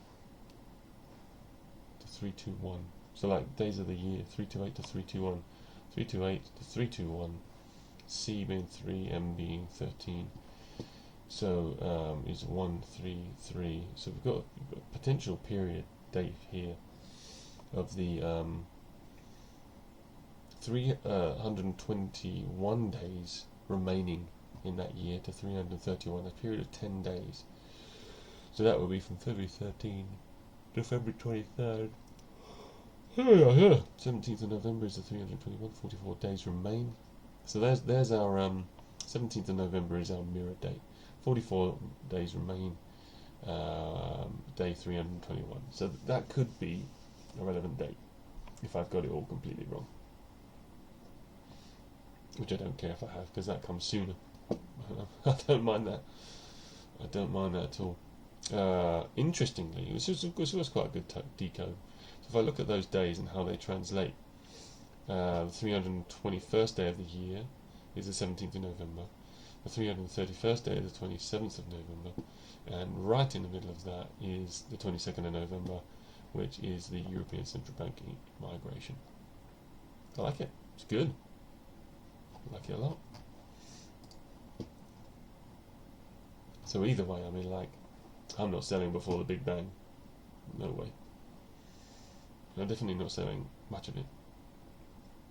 to 321. So like days of the year, 328 to 321, 328 to 321. C being 3, M being 13. So is 133. So we've got a potential period date here of the 321 days remaining in that year to 331, a period of 10 days. So that would be from February 13 to February 23rd. 17th of November is the 321, 44 days remain. So there's our 17th of November is our mirror date. 44 days remain, day 321. So that could be a relevant date if I've got it all completely wrong. Which I don't care if I have, because that comes sooner. I don't mind that. I don't mind that at all. Interestingly, this was quite a good decode. So if I look at those days and how they translate, the 321st day of the year is the 17th of November. The 331st day is the 27th of November. And right in the middle of that is the 22nd of November, which is the European Central Bank migration. I like it. It's good. I like it a lot. So either way, I mean, like, I'm not selling before the Big Bang. No way. I'm definitely not selling much of it.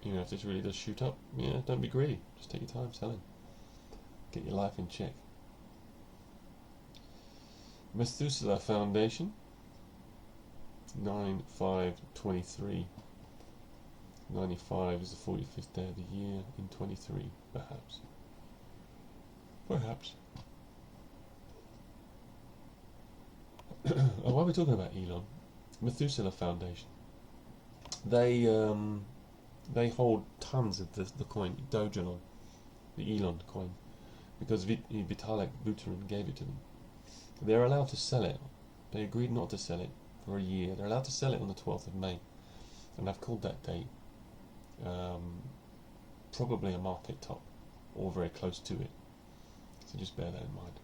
You know, if this really does shoot up, yeah, don't be greedy. Just take your time selling. Get your life in check. Methuselah Foundation, 9/5/23. 95 is the 45th day of the year in 23, perhaps. Perhaps. Why are we talking about Elon? Methuselah Foundation. They hold tons of the coin Dogelon, the Elon coin, because Vitalik Buterin gave it to them. They're allowed to sell it. They agreed not to sell it for a year. They're allowed to sell it on the 12th of May, and I've called that date probably a market top, or very close to it. So just bear that in mind.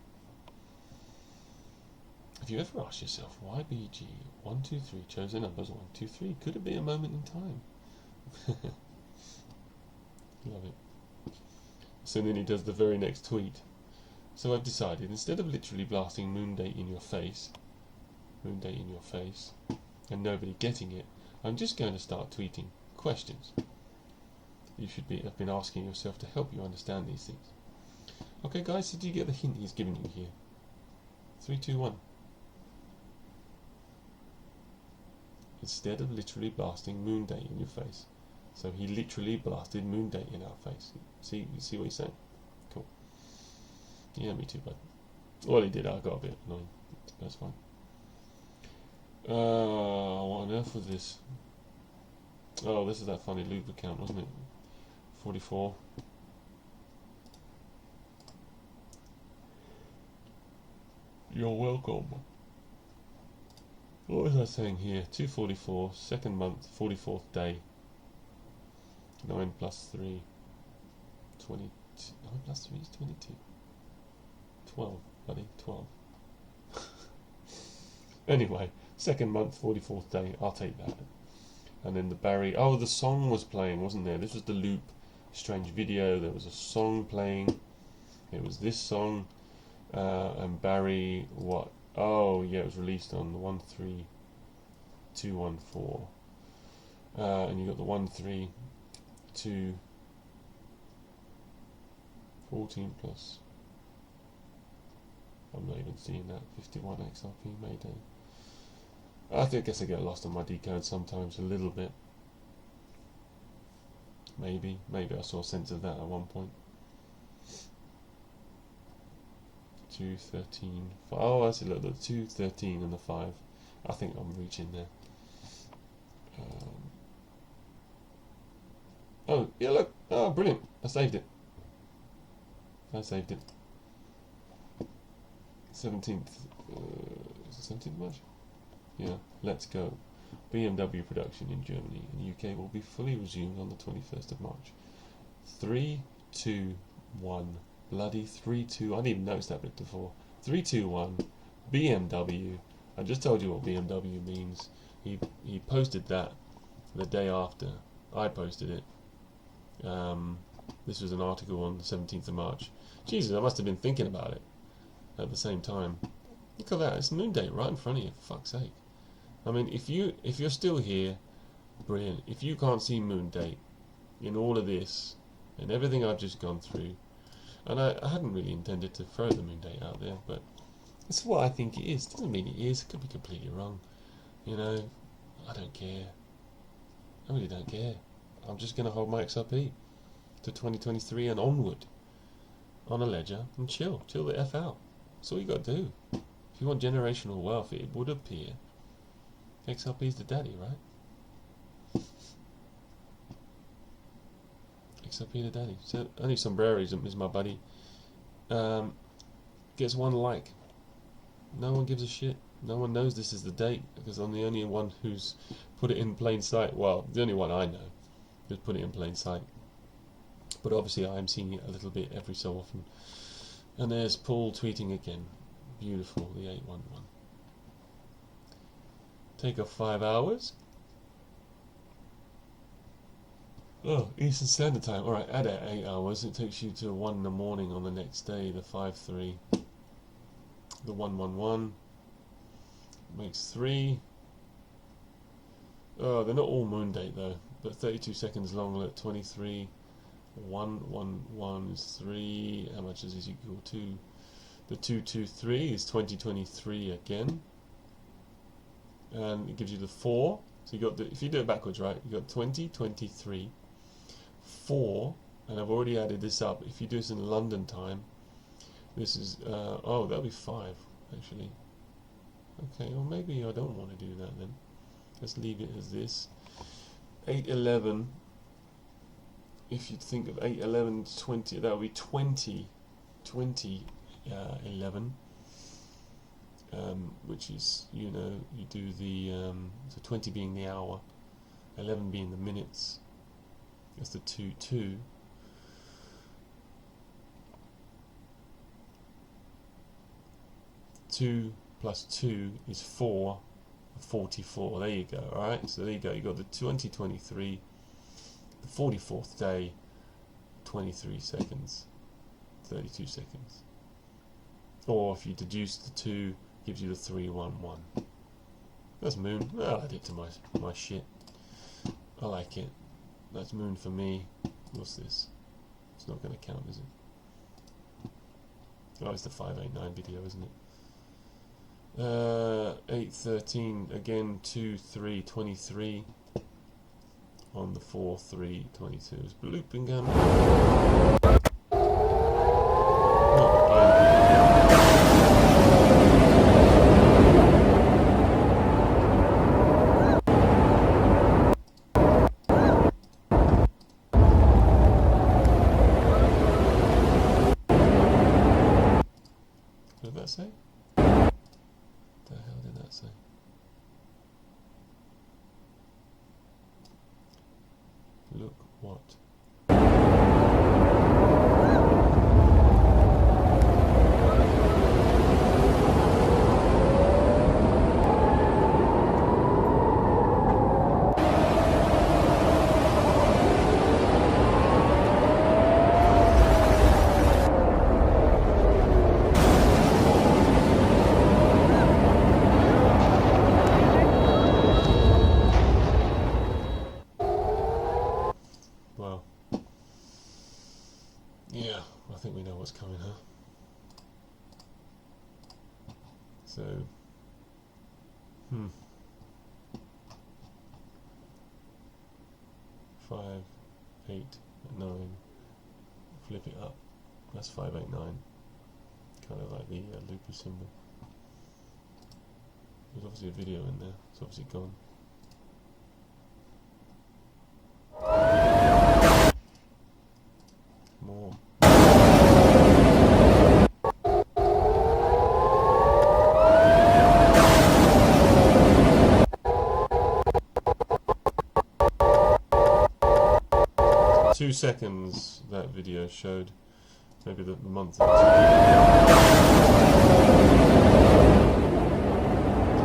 Have you ever asked yourself why BG 123 chose the numbers 123? Could it be a moment in time? Love it. So then he does the very next tweet. So I've decided, instead of literally blasting moon date in your face, and nobody getting it, I'm just going to start tweeting questions you should have been asking yourself to help you understand these things. Okay guys, so do you get the hint he's giving you here? 3, 2, 1. Instead of literally blasting moon date in your face. So he literally blasted moon date in our face. See what he's saying? Cool. Yeah, me too, bud. Well, he did. I got a bit annoying. That's fine. What on earth was this? Oh, this is that funny loop account, wasn't it? 44. You're welcome. What was I saying here? 244, second month, 44th day. 9 plus 3, 22. 9 plus 3 is 22. 12, buddy, 12. Anyway, second month, 44th day. I'll take that. And then the Barry. Oh, the song was playing, wasn't there? This was the loop. Strange video. There was a song playing. It was this song. And Barry, what? Oh, yeah, it was released on the 13214. And you got the 132 14 plus. I'm not even seeing that. 51 XRP Mayday. I guess I get lost on my decode sometimes a little bit. Maybe I saw sense of that at one point. 213. Oh, I see. Look, the 213 and the 5. I think I'm reaching there. Oh, yeah, look. Oh, brilliant. I saved it. 17th. 17th March? Yeah, let's go. BMW production in Germany and UK will be fully resumed on the 21st of March. 3, 2, 1. Bloody 3, 2. I didn't even notice that bit before. 3, 2, 1. BMW. I just told you what BMW means. He posted that the day after I posted it. This was an article on the 17th of March. Jesus, I must have been thinking about it at the same time. Look at that, it's moon date right in front of you, for fuck's sake. I mean, if you're still here, brilliant. If you can't see moon date in all of this and everything I've just gone through, and I hadn't really intended to throw the moon date out there, but it's what I think it is. Doesn't mean it is. It could be completely wrong. You know, I don't care. I really don't care. I'm just going to hold my XRP to 2023 and onward on a ledger and chill the F out. That's all you got to do. If you want generational wealth, it would appear XRP's the daddy, right? XRP the daddy. So only Sombreros is my buddy. Gets 1 like. No one gives a shit. No one knows this is the date because I'm the only one who's put it in plain sight. Well, the only one I know who's put it in plain sight. But obviously I am seeing it a little bit every so often. And there's Paul tweeting again. Beautiful, the 811. Take off 5 hours. Oh, Eastern Standard Time. Alright, add 8 hours. It takes you to 1 in the morning on the next day, the 5-3. The 111 makes 3. Oh, they're not all moon date though, but 32 seconds long at 23. 111 is 3. How much is this equal to? The 223 is 2023 again. And it gives you the 4. So you got the, if you do it backwards, right, you got 2023, 4, and I've already added this up. If you do this in London time, this is oh, that'll be 5 actually. Okay, well maybe I don't want to do that then. Let's leave it as this. 811. If you think of 811 20, that would be 20 11. Which is, you know, you do the so 20 being the hour, 11 being the minutes. That's the 2 plus 2 is 4, 44. There you go. All right, so there you go. You got the 2023, the 44th day, 23 seconds, 32 seconds. Or if you deduce the 2, gives you the 311. That's moon. I'll add it to my shit. I like it. That's moon for me. What's this? It's not going to count, is it? Oh, it's the 589 video, isn't it? 813 again. 2 3 23 on the 4 3 22. It's blooping gun. What did that say? What the hell did that say? look what. Well, yeah, I think we know what's coming, huh? So, 5, 8, 9, flip it up, that's 5, 8, 9, kind of like the loopy symbol. There's obviously a video in there, it's obviously gone. More. Two seconds that video showed, maybe the month or two.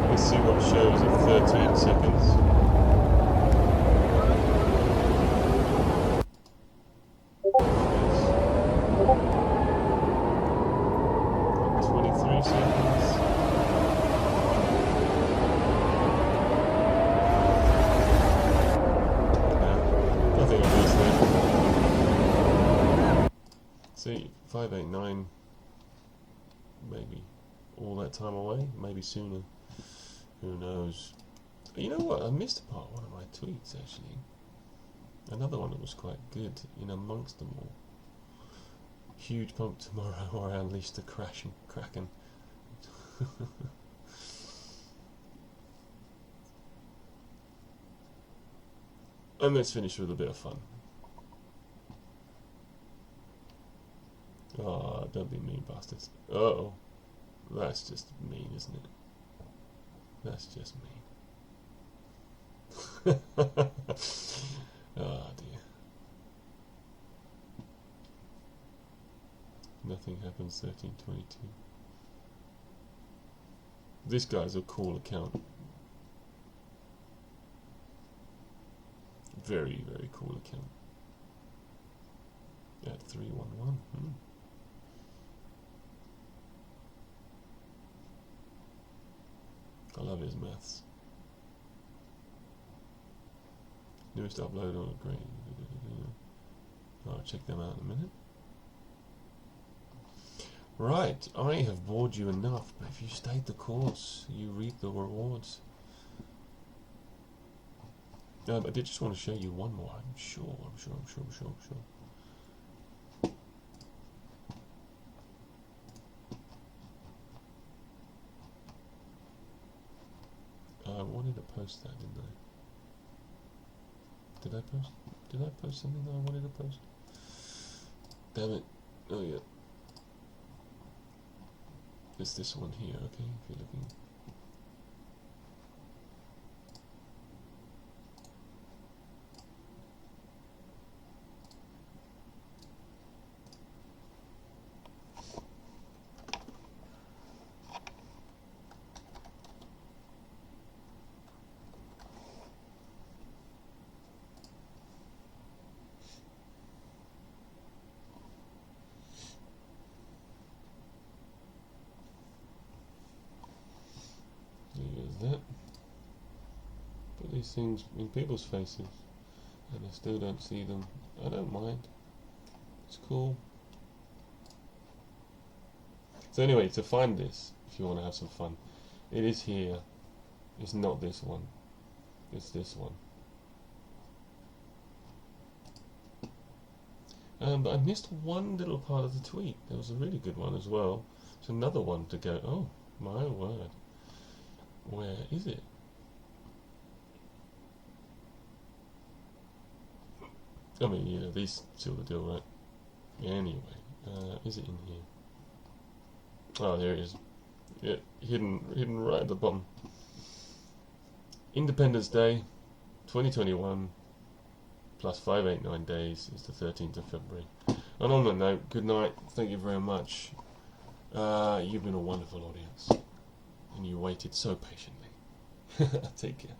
Let's see what shows at 13 seconds. See, 5, 8, 9, maybe all that time away, maybe sooner. Who knows? You know what? I missed a part of one of my tweets actually. Another one that was quite good in amongst them all. Huge pump tomorrow, or I unleash the Kraken. And let's finish with a bit of fun. Oh, don't be mean, bastards. Uh-oh. That's just mean, isn't it? That's just mean. Oh, dear. Nothing happens, 1322. This guy's a cool account. Very, very cool account. At 311. I love his maths. Newest upload on a great. I'll check them out in a minute. Right, I have bored you enough, but if you stayed the course, you reap the rewards. I did just want to show you one more. I'm sure. I wanted to post that, didn't I? Did I post something that I wanted to post? Damn it. Oh yeah. It's this one here, okay, if you're looking. That. Put these things in people's faces and I still don't see them. I don't mind. It's cool. So anyway, to find this, if you want to have some fun, it is here. It's not this one. It's this one. But I missed one little part of the tweet. There was a really good one as well. There's another one to go. Oh, my word. Where is it? I mean, yeah, these seal the deal, right? Anyway, is it in here? Oh, there it is. Yeah, hidden right at the bottom. Independence Day, 2021. plus 589 days is the 13th of February. And on that note, good night. Thank you very much. You've been a wonderful audience, and you waited so patiently. Take care.